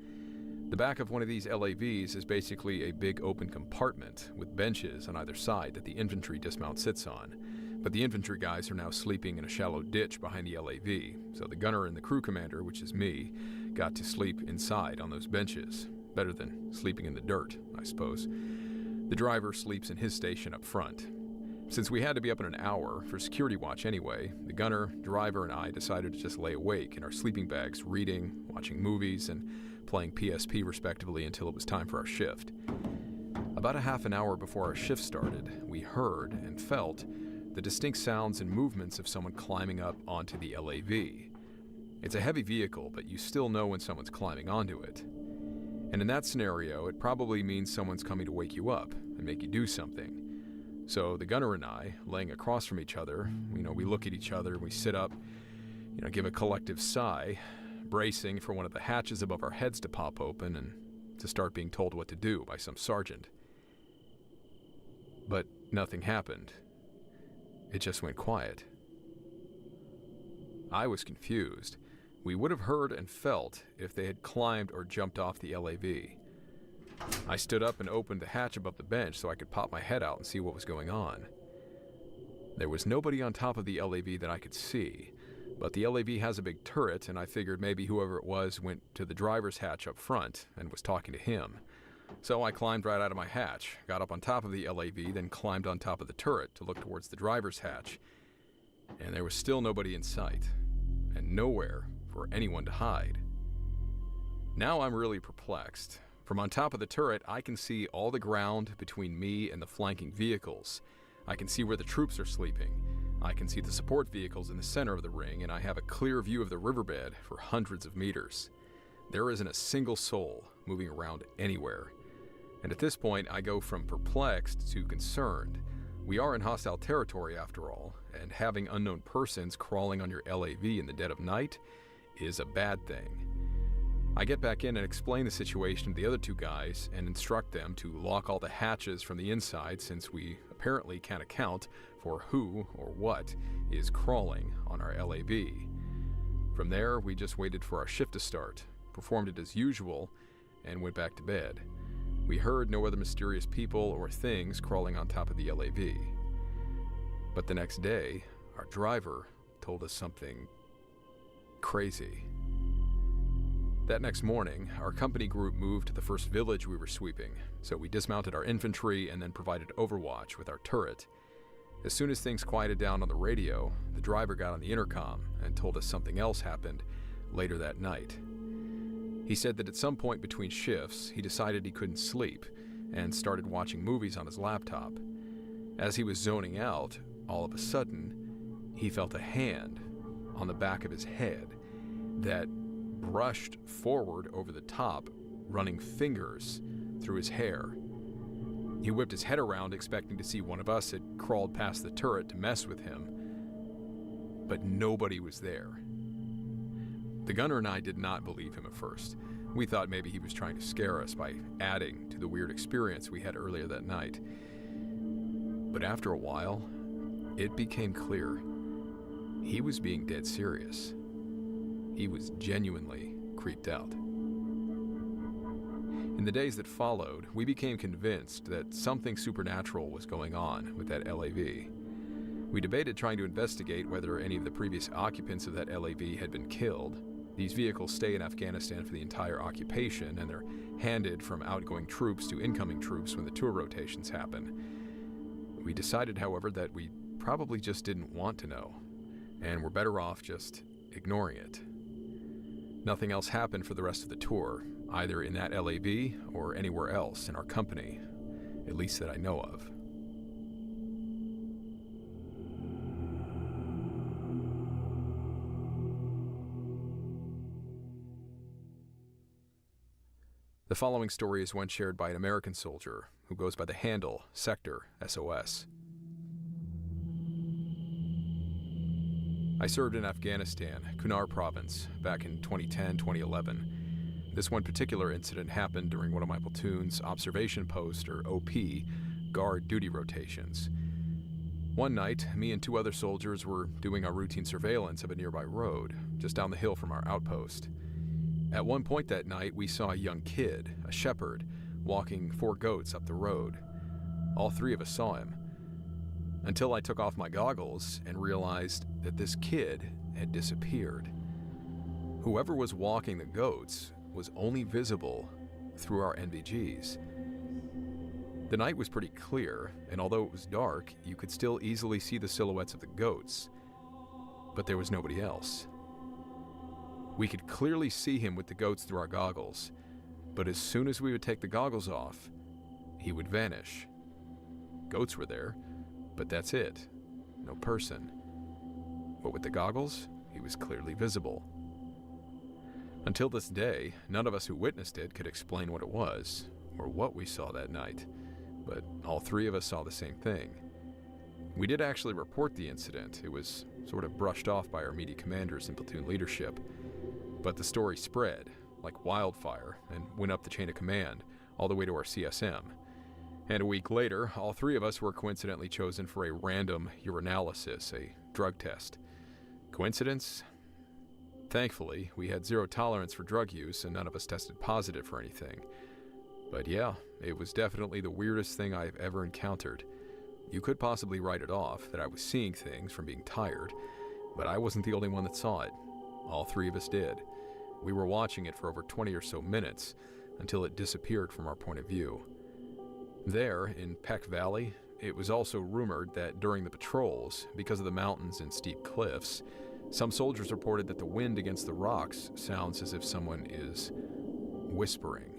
The back of one of these LAVs is basically a big open compartment with benches on either side that the infantry dismount sits on. But the infantry guys are now sleeping in a shallow ditch behind the LAV, so the gunner and the crew commander, which is me, got to sleep inside on those benches. Better than sleeping in the dirt, I suppose. The driver sleeps in his station up front. Since we had to be up in an hour for security watch anyway, the gunner, driver, and I decided to just lay awake in our sleeping bags, reading, watching movies, and playing PSP respectively until it was time for our shift. About a half an hour before our shift started, we heard and felt the distinct sounds and movements of someone climbing up onto the LAV. It's a heavy vehicle, but you still know when someone's climbing onto it. And in that scenario, it probably means someone's coming to wake you up and make you do something. So the gunner and I, laying across from each other, we look at each other, we sit up, give a collective sigh, bracing for one of the hatches above our heads to pop open and to start being told what to do by some sergeant. But nothing happened. It just went quiet. I was confused. We would have heard and felt if they had climbed or jumped off the LAV. I stood up and opened the hatch above the bench so I could pop my head out and see what was going on. There was nobody on top of the LAV that I could see, but the LAV has a big turret, and I figured maybe whoever it was went to the driver's hatch up front and was talking to him. So I climbed right out of my hatch, got up on top of the LAV, then climbed on top of the turret to look towards the driver's hatch. And there was still nobody in sight, and nowhere for anyone to hide. Now I'm really perplexed. From on top of the turret, I can see all the ground between me and the flanking vehicles. I can see where the troops are sleeping. I can see the support vehicles in the center of the ring, and I have a clear view of the riverbed for hundreds of meters. There isn't a single soul moving around anywhere. And at this point, I go from perplexed to concerned. We are in hostile territory after all, and having unknown persons crawling on your LAV in the dead of night is a bad thing. I get back in and explain the situation to the other 2 guys and instruct them to lock all the hatches from the inside since we apparently can't account for who or what is crawling on our LAV. From there, we just waited for our shift to start, performed it as usual, and went back to bed. We heard no other mysterious people or things crawling on top of the LAV. But the next day, our driver told us something crazy. That next morning, our company group moved to the first village we were sweeping, so we dismounted our infantry and then provided overwatch with our turret. As soon as things quieted down on the radio, the driver got on the intercom and told us something else happened later that night. He said that at some point between shifts, he decided he couldn't sleep and started watching movies on his laptop. As he was zoning out, all of a sudden, he felt a hand on the back of his head that brushed forward over the top, running fingers through his hair. He whipped his head around, expecting to see one of us had crawled past the turret to mess with him, but nobody was there. The gunner and I did not believe him at first. We thought maybe he was trying to scare us by adding to the weird experience we had earlier that night. But after a while, it became clear he was being dead serious. He was genuinely creeped out. In the days that followed, we became convinced that something supernatural was going on with that LAV. We debated trying to investigate whether any of the previous occupants of that LAV had been killed. These vehicles stay in Afghanistan for the entire occupation, and they're handed from outgoing troops to incoming troops when the tour rotations happen. We decided, however, that we probably just didn't want to know, and we're better off just ignoring it. Nothing else happened for the rest of the tour, either in that LAV or anywhere else in our company, at least that I know of. The following story is one shared by an American soldier who goes by the handle Sector SOS. I served in Afghanistan, Kunar province, back in 2010-2011. This one particular incident happened during one of my platoon's observation post, or OP, guard duty rotations. One night, me and 2 other soldiers were doing our routine surveillance of a nearby road, just down the hill from our outpost. At one point that night, we saw a young kid, a shepherd, walking 4 goats up the road. All 3 of us saw him, until I took off my goggles and realized that this kid had disappeared. Whoever was walking the goats was only visible through our NVGs. The night was pretty clear, and although it was dark, you could still easily see the silhouettes of the goats, but there was nobody else. We could clearly see him with the goats through our goggles, but as soon as we would take the goggles off, he would vanish. Goats were there, but that's it. No person. But with the goggles, he was clearly visible. Until this day, none of us who witnessed it could explain what it was, or what we saw that night, but all 3 of us saw the same thing. We did actually report the incident. It was sort of brushed off by our immediate commanders and platoon leadership, but the story spread like wildfire and went up the chain of command, all the way to our CSM. And a week later, all 3 of us were coincidentally chosen for a random urinalysis, a drug test. Coincidence? Thankfully, we had 0 tolerance for drug use and none of us tested positive for anything. But yeah, it was definitely the weirdest thing I've ever encountered. You could possibly write it off, that I was seeing things from being tired, but I wasn't the only one that saw it. All 3 of us did. We were watching it for over 20 or so minutes until it disappeared from our point of view. There, in Peck Valley, it was also rumored that during the patrols, because of the mountains and steep cliffs, some soldiers reported that the wind against the rocks sounds as if someone is whispering.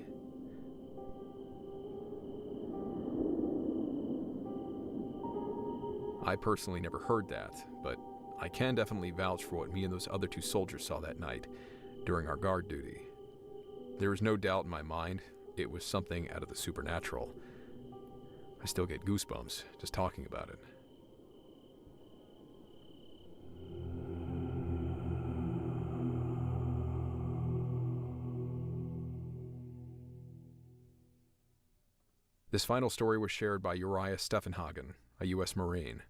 I personally never heard that, but I can definitely vouch for what me and those other 2 soldiers saw that night during our guard duty. There is no doubt in my mind it was something out of the supernatural. I still get goosebumps just talking about it. This final story was shared by Uriah Steffenhagen, a U.S. Marine.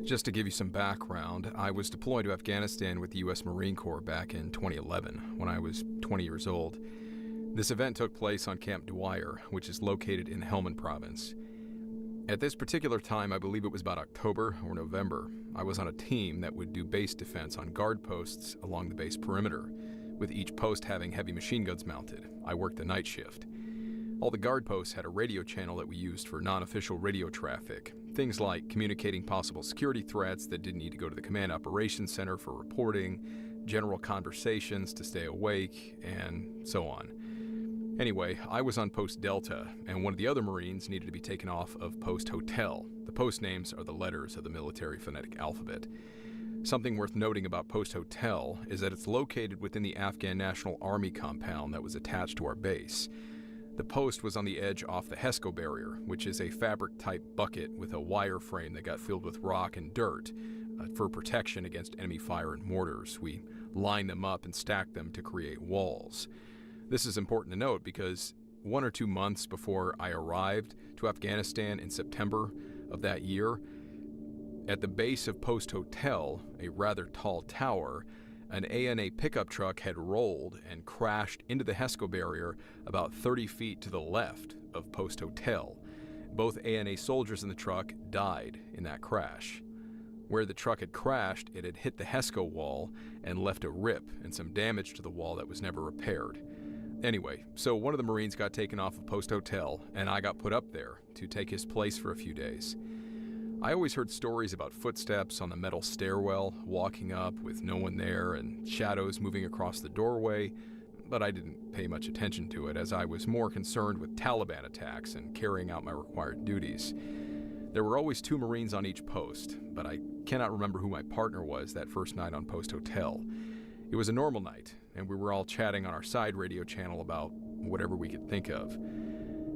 Just to give you some background, I was deployed to Afghanistan with the U.S. Marine Corps back in 2011, when I was 20 years old. This event took place on Camp Dwyer, which is located in Helmand Province. At this particular time, I believe it was about October or November, I was on a team that would do base defense on guard posts along the base perimeter, with each post having heavy machine guns mounted. I worked the night shift. All the guard posts had a radio channel that we used for non-official radio traffic, things like communicating possible security threats that didn't need to go to the Command Operations Center for reporting, general conversations to stay awake, and so on. Anyway, I was on Post Delta, and one of the other Marines needed to be taken off of Post Hotel. The post names are the letters of the military phonetic alphabet. Something worth noting about Post Hotel is that it's located within the Afghan National Army compound that was attached to our base. The post was on the edge off the HESCO barrier, which is a fabric-type bucket with a wire frame that got filled with rock and dirt for protection against enemy fire and mortars. We lined them up and stacked them to create walls. This is important to note because 1 or 2 months before I arrived to Afghanistan in September of that year, at the base of Post Hotel, a rather tall tower, an ANA pickup truck had rolled and crashed into the HESCO barrier about 30 feet to the left of Post Hotel. Both ANA soldiers in the truck died in that crash. Where the truck had crashed, it had hit the HESCO wall and left a rip and some damage to the wall that was never repaired. Anyway, so one of the Marines got taken off of Post Hotel, and I got put up there to take his place for a few days. I always heard stories about footsteps on the metal stairwell, walking up with no one there, and shadows moving across the doorway, but I didn't pay much attention to it as I was more concerned with Taliban attacks and carrying out my required duties. There were always 2 Marines on each post, but I cannot remember who my partner was that first night on Post Hotel. It was a normal night, and we were all chatting on our side radio channel about whatever we could think of.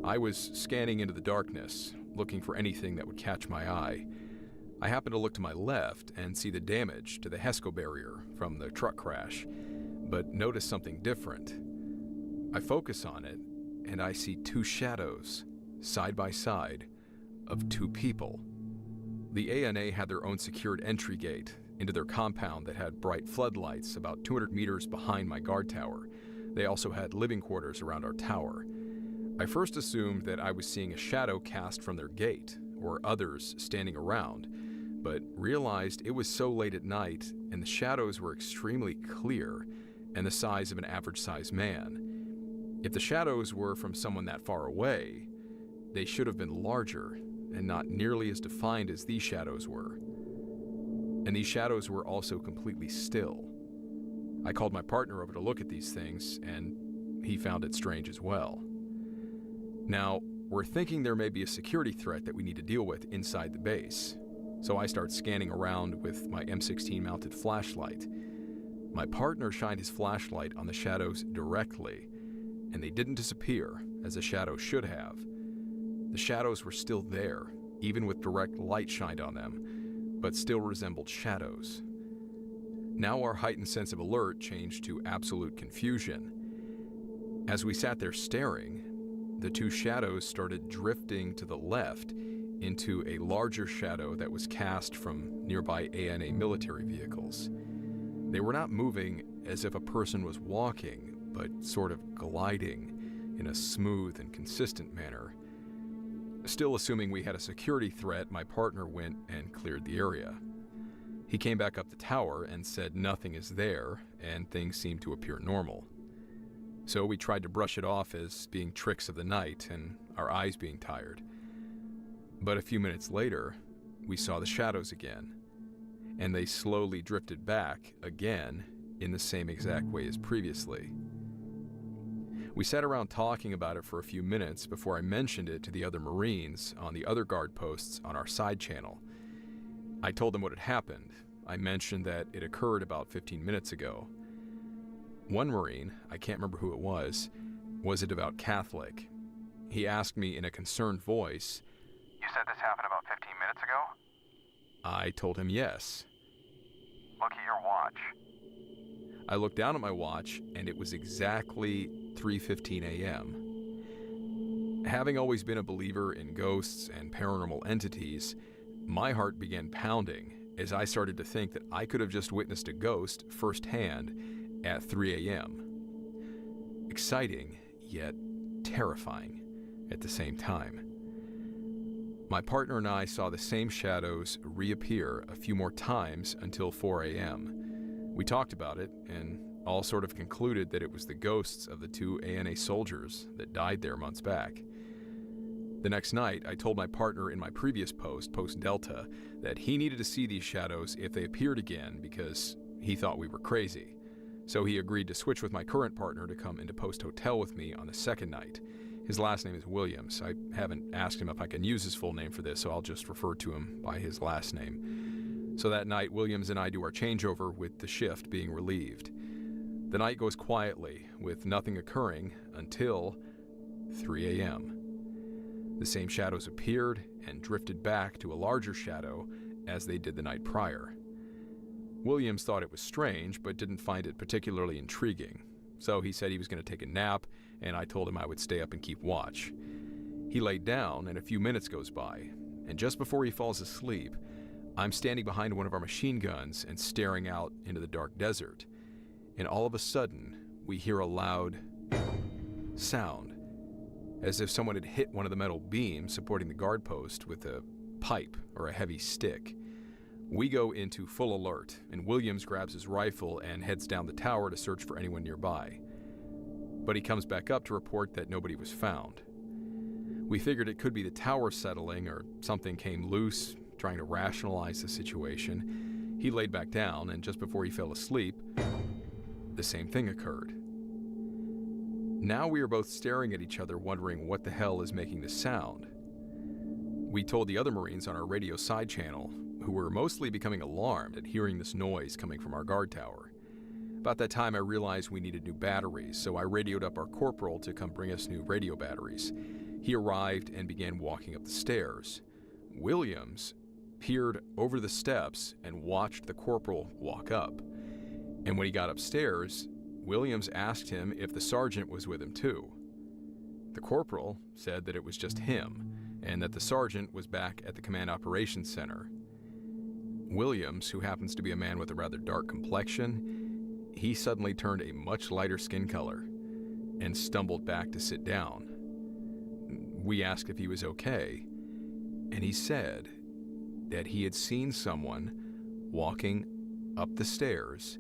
I was scanning into the darkness, looking for anything that would catch my eye. I happen to look to my left and see the damage to the HESCO barrier from the truck crash, but notice something different. I focus on it, and I see two shadows, side by side, of two people. The ANA had their own secured entry gate into their compound that had bright floodlights about 200 meters behind my guard tower. They also had living quarters around our tower. I first assumed that I was seeing a shadow cast from their gate, or others standing around, but realized it was so late at night and the shadows were extremely clear and the size of an average-sized man. If the shadows were from someone that far away, they should have been larger and not nearly as defined as these shadows were. And these shadows were also completely still. I called my partner over to look at these things, and he found it strange as well. Now, we're thinking there may be a security threat that we need to deal with inside the base, so I start scanning around with my M16 mounted flashlight. My partner shined his flashlight on the shadows directly, and they didn't disappear, as a shadow should have. The shadows were still there, even with direct light shined on them, but still resembled shadows. Now our heightened sense of alert changed to absolute confusion. As we sat there staring, the two shadows started drifting to the left into a larger shadow that was cast from nearby ANA military vehicles. They were not moving as if a person was walking, but sort of gliding in a smooth and consistent manner. Still assuming we had a security threat, my partner went and cleared the area. He came back up the tower and said nothing is there and things seem to appear normal. So we tried to brush it off as being tricks of the night and our eyes being tired. But a few minutes later, we saw the shadows again, and they slowly drifted back again in the same exact way as previously. We sat around talking about it for a few minutes before I mentioned it to the other Marines on the other guard posts on our side channel. I told them what had happened. I mentioned that it occurred about 15 minutes ago. One Marine, I can't remember who it was a devout Catholic. He asked me in a concerned voice, You said this happened about 15 minutes ago? I told him yes. Look at your watch. I looked down at my watch, and it was exactly 3:15 a.m. Having always been a believer in ghosts and paranormal entities, my heart began pounding as I started to think that I could have just witnessed a ghost firsthand at 3 a.m. Exciting, yet terrifying at the same time. My partner and I saw the same shadows reappear a few more times until 4 a.m. We talked about it and all sort of concluded that it was the ghosts of the two ANA soldiers that died there months back. The next night, I told my partner in my previous post, Post Delta, that he needed to see these shadows if they appeared again because he thought we were crazy. So he agreed to switch with my current partner to come into Post Hotel with me on the second night. His last name is Williams. I haven't asked him if I can use his full name for this, so I'll just refer to him by his last name. So that night, Williams and I do our changeover with the shift being relieved. The night goes quietly, with nothing occurring until 3 a.m. The same shadows appeared and drifted back to a larger shadow as they did the night prior. Williams thought it was strange, but didn't find it particularly intriguing. So he said he was going to take a nap, and I told him I would stay up and keep watch. He laid down, and a few minutes goes by, and just before he falls asleep, I'm standing behind one of our machine guns and staring out into the dark desert. And all of a sudden, we hear a loud sound, as if someone had hit one of the metal beams supporting the guard post with a pipe or a heavy stick. We go into full alert, and Williams grabs his rifle and heads down the tower to search for anyone nearby. But he comes back up to report that nobody was found. We figured it could be the tower settling or something came loose, trying to rationalize the situation. He laid back down, and just before he fell asleep, the same thing occurred. Now we are both staring at each other, wondering what the hell is making the sound. We told the other Marines on our radio side channel, who were mostly becoming alarmed at hearing this noise coming from our guard tower. About that time, I realized we needed new batteries, so I radioed up our corporal to come bring us new radio batteries. He arrived and began walking up the stairs. Williams peered over the steps and watched the corporal walk up. And when he got upstairs, Williams asked him if the sergeant was with him too. The corporal said that it was just him, and that the sergeant was back at the Command Operations Center. Williams, who happens to be a man with a rather dark complexion, he suddenly turned a much lighter skin color and stumbled back to sit down. We asked if he was okay, and he said that he had seen someone walking up the stairs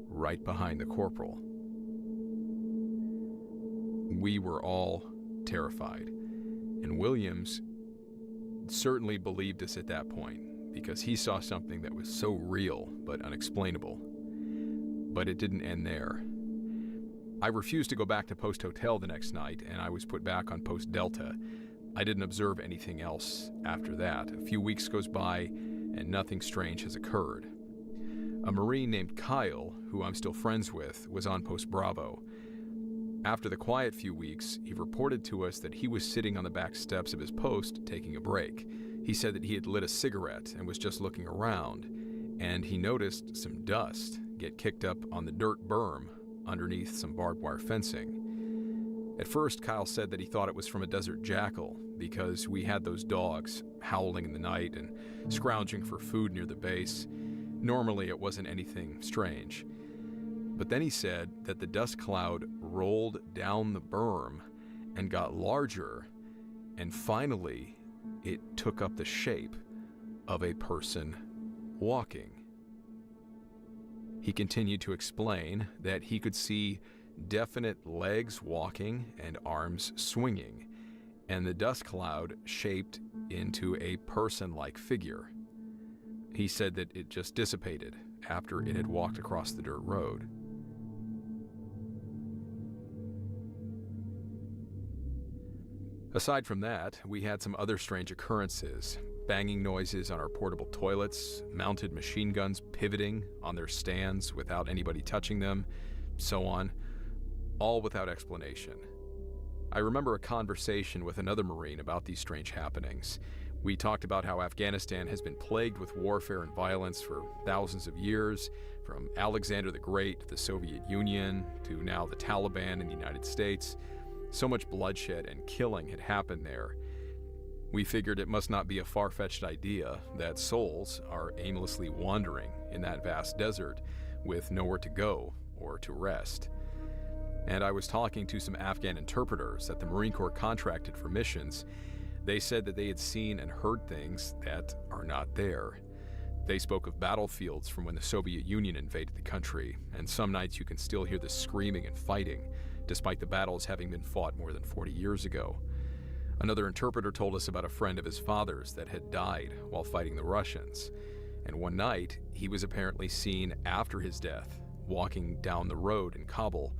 right behind the corporal. We were all terrified, and Williams certainly believed us at that point because he saw something that was so real but unexplainable. But it didn't end there. I refused to go back to Post Hotel the next night, and I was put back on Post Delta. I didn't observe anything else after that. A few weeks goes by, and nothing strange has occurred. A Marine named Kyle, who I'm still friends with, was on Post Bravo. After the quiet few weeks, he reported to us that he was sitting on the back steps of his post taking a break. He said that he had lit a cigarette and was just looking around, and he noticed some dust get kicked up on the dirt berm underneath some barbed wire fencing. At first, Kyle said that he thought it was from a desert jackal because we had those dogs howling in the night and scrounging for food near the base. Normally, it wasn't anything strange. But then he said that the dust cloud rolled down the berm and got larger, and finally, it took up the shape of a person walking. He continued to explain that he could see definite legs walking and arms swinging, and the dust cloud shaped into a person-like figure. He said that it just dissipated after it had walked across the dirt road. Aside from that, we had some other strange occurrences. Banging noises on our portable toilets, mounted machine guns pivoting on their stands without anybody touching them, so on, all without explanation. I remember a conversation with another Marine about these strange happenings. We talked about how Afghanistan has been plagued with warfare and violence for thousands of years, from Alexander the Great to the Soviet Union to now the Taliban in the United States. So much bloodshed and killing had happened there. We figured it must not be a far-fetched idea that souls are aimlessly wandering in that vast desert with nowhere to go or to rest. And I was talking to some Afghan interpreters that the Marine Corps contracted for missions. They said that they had seen and heard things that are not there. They spoke of battlefields from when the Soviet Union invaded the country, and some nights you can still hear the screaming and fighting, despite the battles having been fought more than 40 years ago. Another interpreter told us about a friend of his father's that had died while fighting the Russians, and one night he was apparently seen after his death walking down the road in Kabul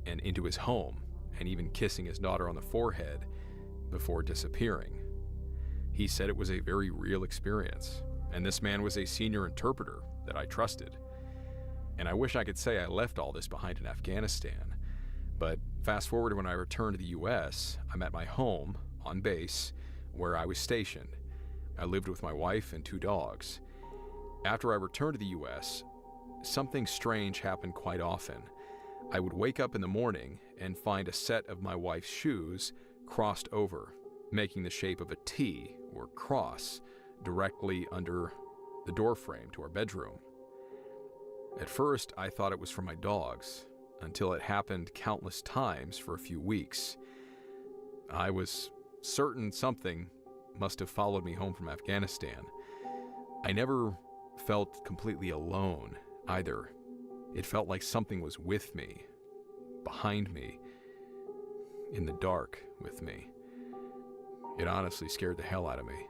and into his home, and even kissing his daughter on the forehead before disappearing. He said it was a very real experience, and this man was a senior interpreter that I trusted. And I wish I could say I left all this behind in Afghanistan. But fast forward to when I returned to the U.S., I'm at my home on base where I was stationed. I lived with my wife and 2 dogs. After I returned to the U.S., something strange happened quite often. I would wake up in the morning and find a set of my wife's shoes crossed over, making the shape of a T or cross directly under the doorframe to our bedroom. At first, I thought it was from my dogs, until it happened countless times for a few weeks. I was certain something must have followed me home from Afghanistan. I never felt completely alone either. It felt like something was with me, behind me, in the dark with me. It honestly scared the hell out of me.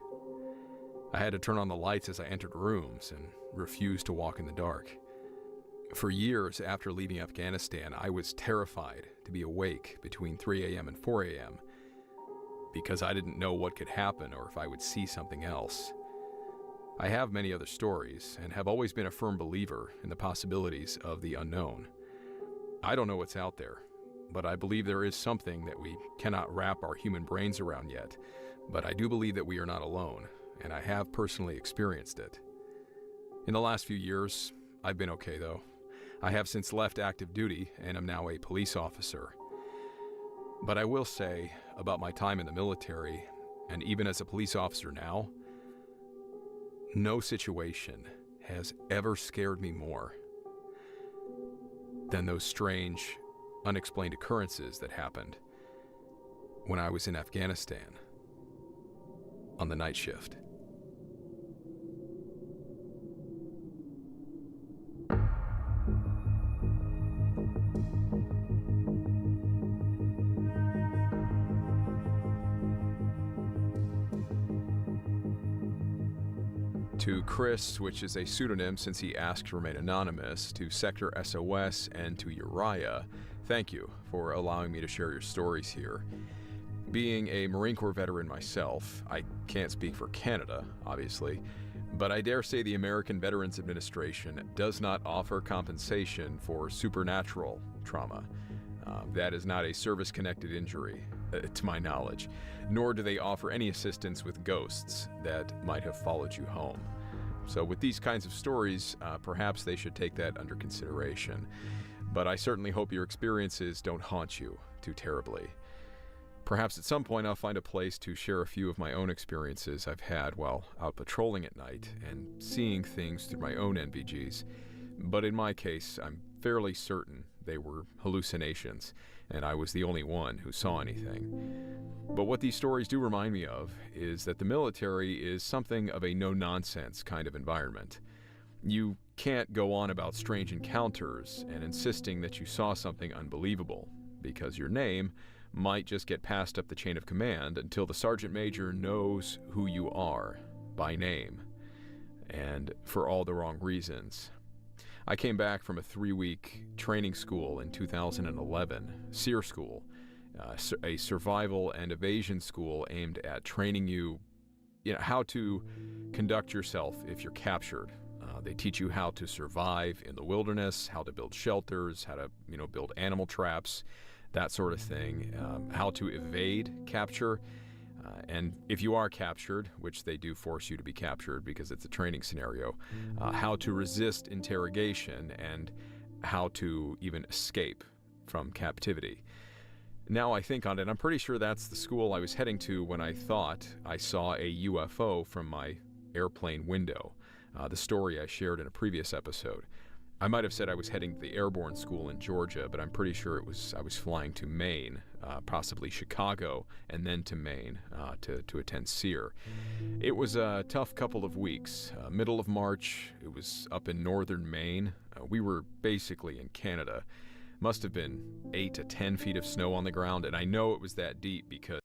I had to turn on the lights as I entered rooms and refused to walk in the dark. For years after leaving Afghanistan, I was terrified to be awake between 3 a.m. and 4 a.m. because I didn't know what could happen or if I would see something else. I have many other stories and have always been a firm believer in the possibilities of the unknown. I don't know what's out there, but I believe there is something that we cannot wrap our human brains around yet. But I do believe that we are not alone, and I have personally experienced it. In the last few years, I've been okay though. I have since left active duty and am now a police officer. But I will say about my time in the military, and even as a police officer now, no situation has ever scared me more than those strange, unexplained occurrences that happened when I was in Afghanistan on the night shift. To Chris, which is a pseudonym since he asked to remain anonymous, to Sector SOS, and to Uriah, thank you for allowing me to share your stories here. Being a Marine Corps veteran myself, I can't speak for Canada, obviously, but I dare say the American Veterans Administration does not offer compensation for supernatural trauma. That is not a service-connected injury, to my knowledge, nor do they offer any assistance with ghosts that might have followed you home. So with these kinds of stories, perhaps they should take that under consideration. But I certainly hope your experiences don't haunt you too terribly. Perhaps at some point I'll find a place to share a few of my own experiences I've had while out patrolling at night and seeing things through my own NVGs. But in my case, I'm fairly certain they were hallucinations, and I was the only one who saw anything. But what these stories do remind me of is that the military is something of a no-nonsense kind of environment. You can't go on about strange encounters and insisting that you saw something unbelievable, because your name might just get passed up the chain of command until the sergeant major knows who you are by name, and for all the wrong reasons. I came back from a 3-week training school in 2011, SEER School, a survival and evasion school aimed at training you, how to conduct yourself if you're captured. They teach you how to survive in the wilderness, how to build shelters, how to, build animal traps, that sort of thing, how to evade capture. And if you are captured, which they do force you to be captured because it's a training scenario, how to resist interrogation and how to even escape from captivity. Now I think on it, I'm pretty sure that's the school I was heading to when I thought I saw a UFO from my airplane window, the story I shared in a previous episode. I might have said I was heading to the airborne school in Georgia, but I'm pretty sure I was flying to Maine, possibly Chicago, and then to Maine to attend SEER. It was a tough couple of weeks. Middle of March, it was up in northern Maine. We were basically in Canada. Must have been 8 to 10 feet of snow on the ground, and I know it was that deep because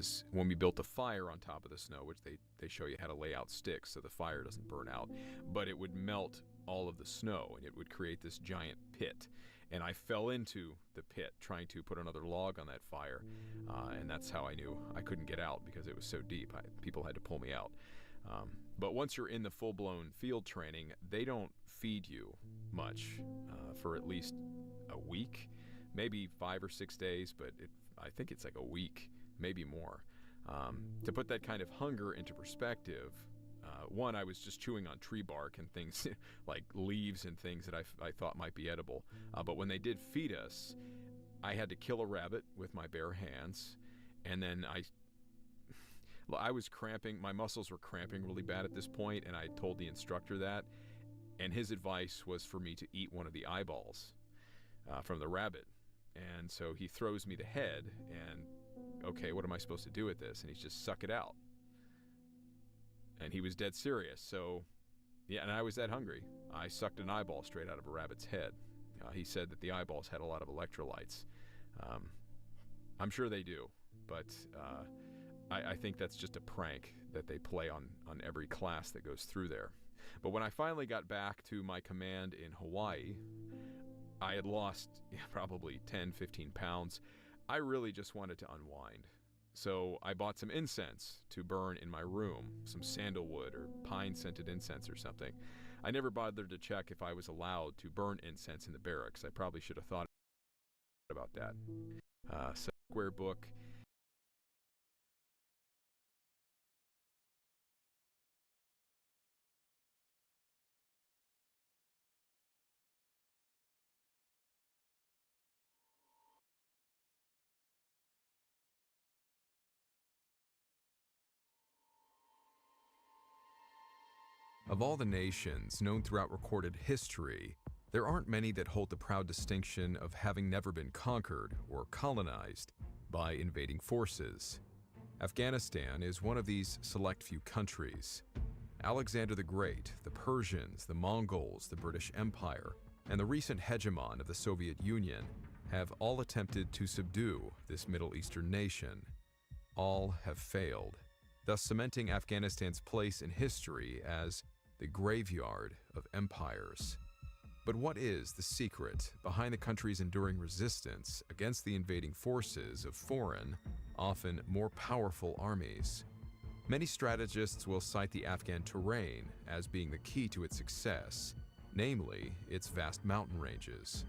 was when we built a fire on top of the snow, which they show you how to lay out sticks so the fire doesn't burn out, but it would melt all of the snow and it would create this giant pit. And I fell into the pit trying to put another log on that fire, and that's how I knew I couldn't get out because it was so deep. People had to pull me out. But once you're in the full-blown field training, they don't feed you much for at least a week, maybe 5 or 6 days, but I think it's like a week, maybe more. To put that kind of hunger into perspective, one, I was just chewing on tree bark and things like leaves and things that I thought might be edible. But when they did feed us, I had to kill a rabbit with my bare hands, and then I was cramping. My muscles were cramping really bad at this point, and I told the instructor that, and his advice was for me to eat one of the eyeballs from the rabbit. And so he throws me the head, and okay, what am I supposed to do with this? And he's just suck it out. And he was dead serious. So, yeah, and I was that hungry. I sucked an eyeball straight out of a rabbit's head. He said that the eyeballs had a lot of electrolytes. I'm sure they do, but I think that's just a prank that they play on every class that goes through there. But when I finally got back to my command in Hawaii, I had lost probably 10, 15 pounds. I really just wanted to unwind. So I bought some incense to burn in my room, some sandalwood or pine-scented incense or something. I never bothered to check if I was allowed to burn incense in the barracks. I probably should have thought about that. Square book. Of all the nations known throughout recorded history, there aren't many that hold the proud distinction of having never been conquered or colonized by invading forces. Afghanistan is one of these select few countries. Alexander the Great, the Persians, the Mongols, the British Empire, and the recent hegemon of the Soviet Union have all attempted to subdue this Middle Eastern nation. All have failed, thus cementing Afghanistan's place in history as the graveyard of empires. But what is the secret behind the country's enduring resistance against the invading forces of foreign, often more powerful armies? Many strategists will cite the Afghan terrain as being the key to its success, namely its vast mountain ranges.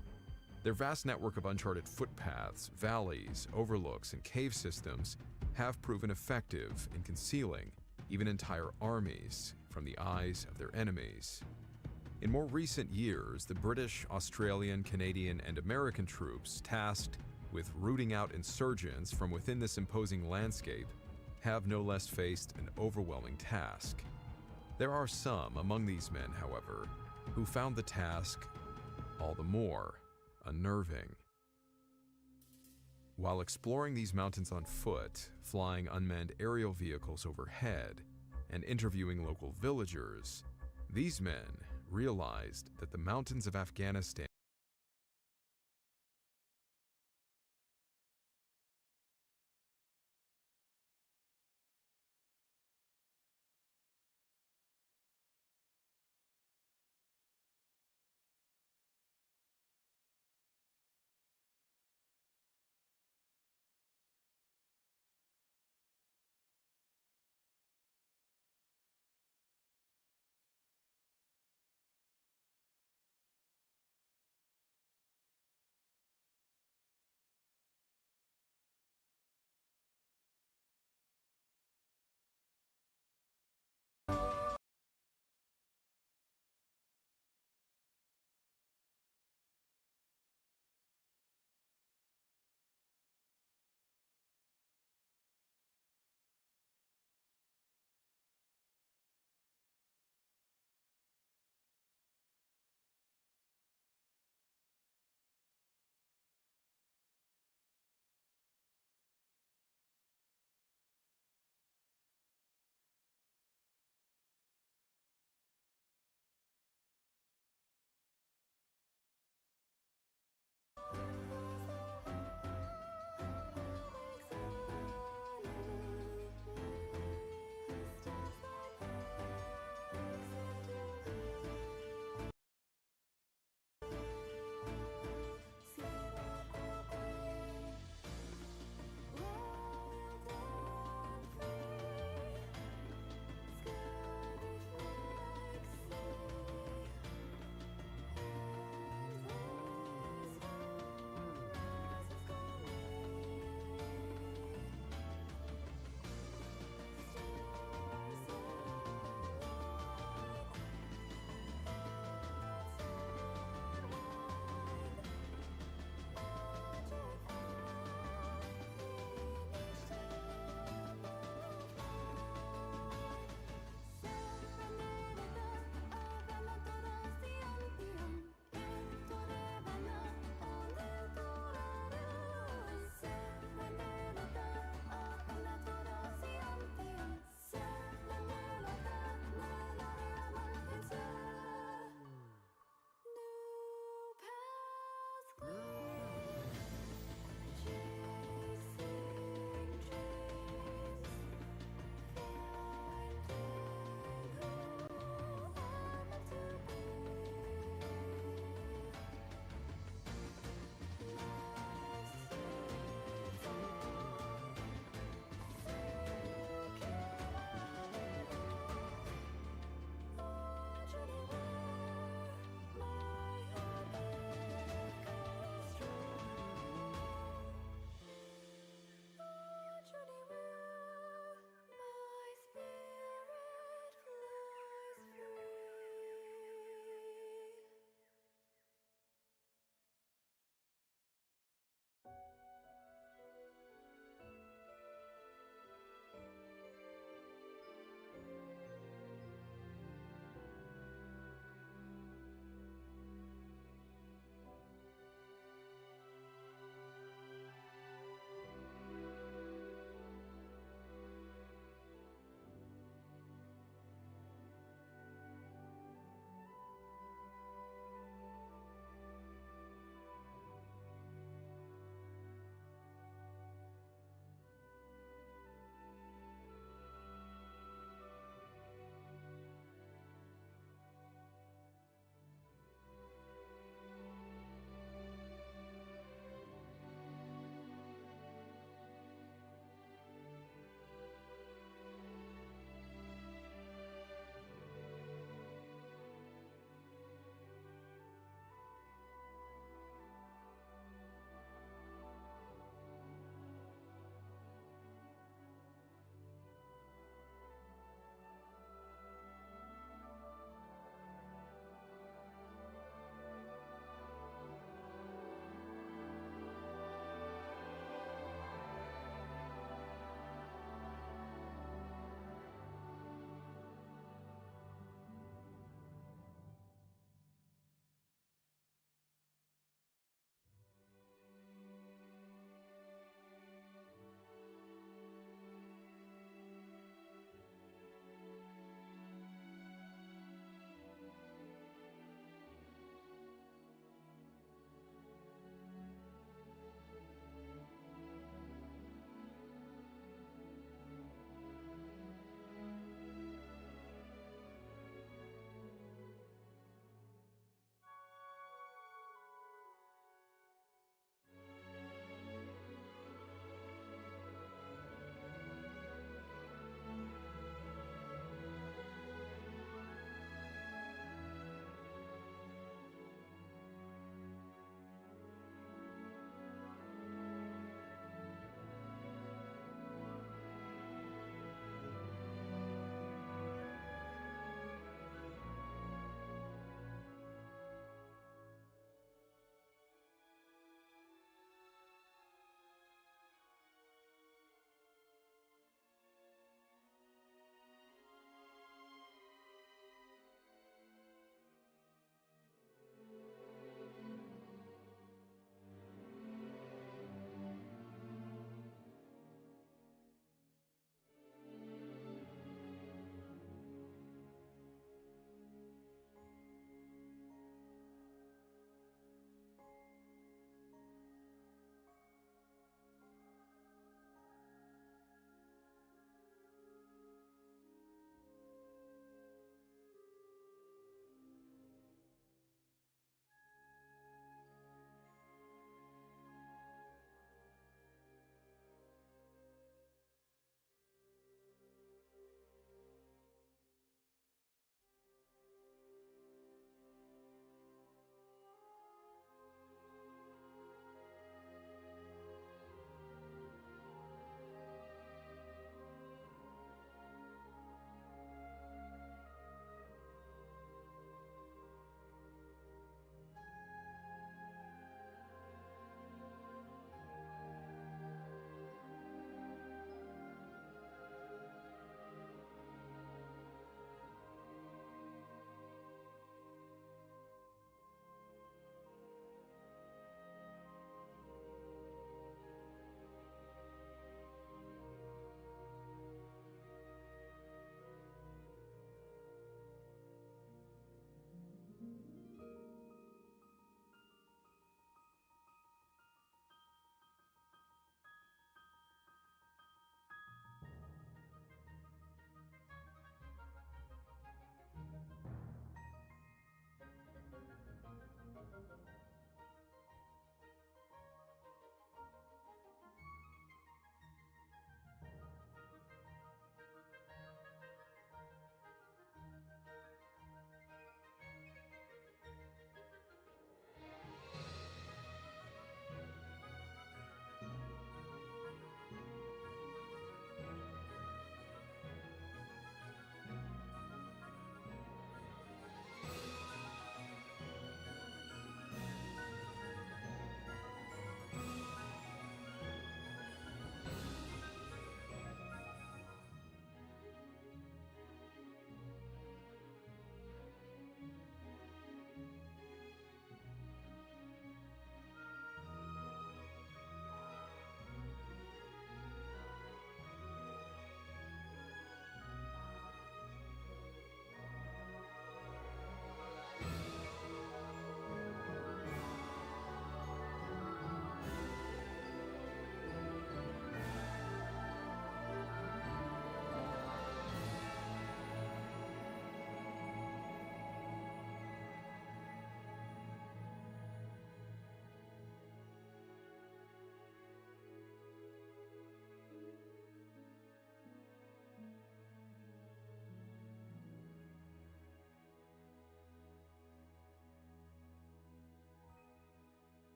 Their vast network of uncharted footpaths, valleys, overlooks, and cave systems have proven effective in concealing even entire armies from the eyes of their enemies. In more recent years, the British, Australian, Canadian, and American troops tasked with rooting out insurgents from within this imposing landscape have no less faced an overwhelming task. There are some among these men, however, who found the task all the more unnerving. While exploring these mountains on foot, flying unmanned aerial vehicles overhead, and interviewing local villagers, these men realized that the mountains of Afghanistan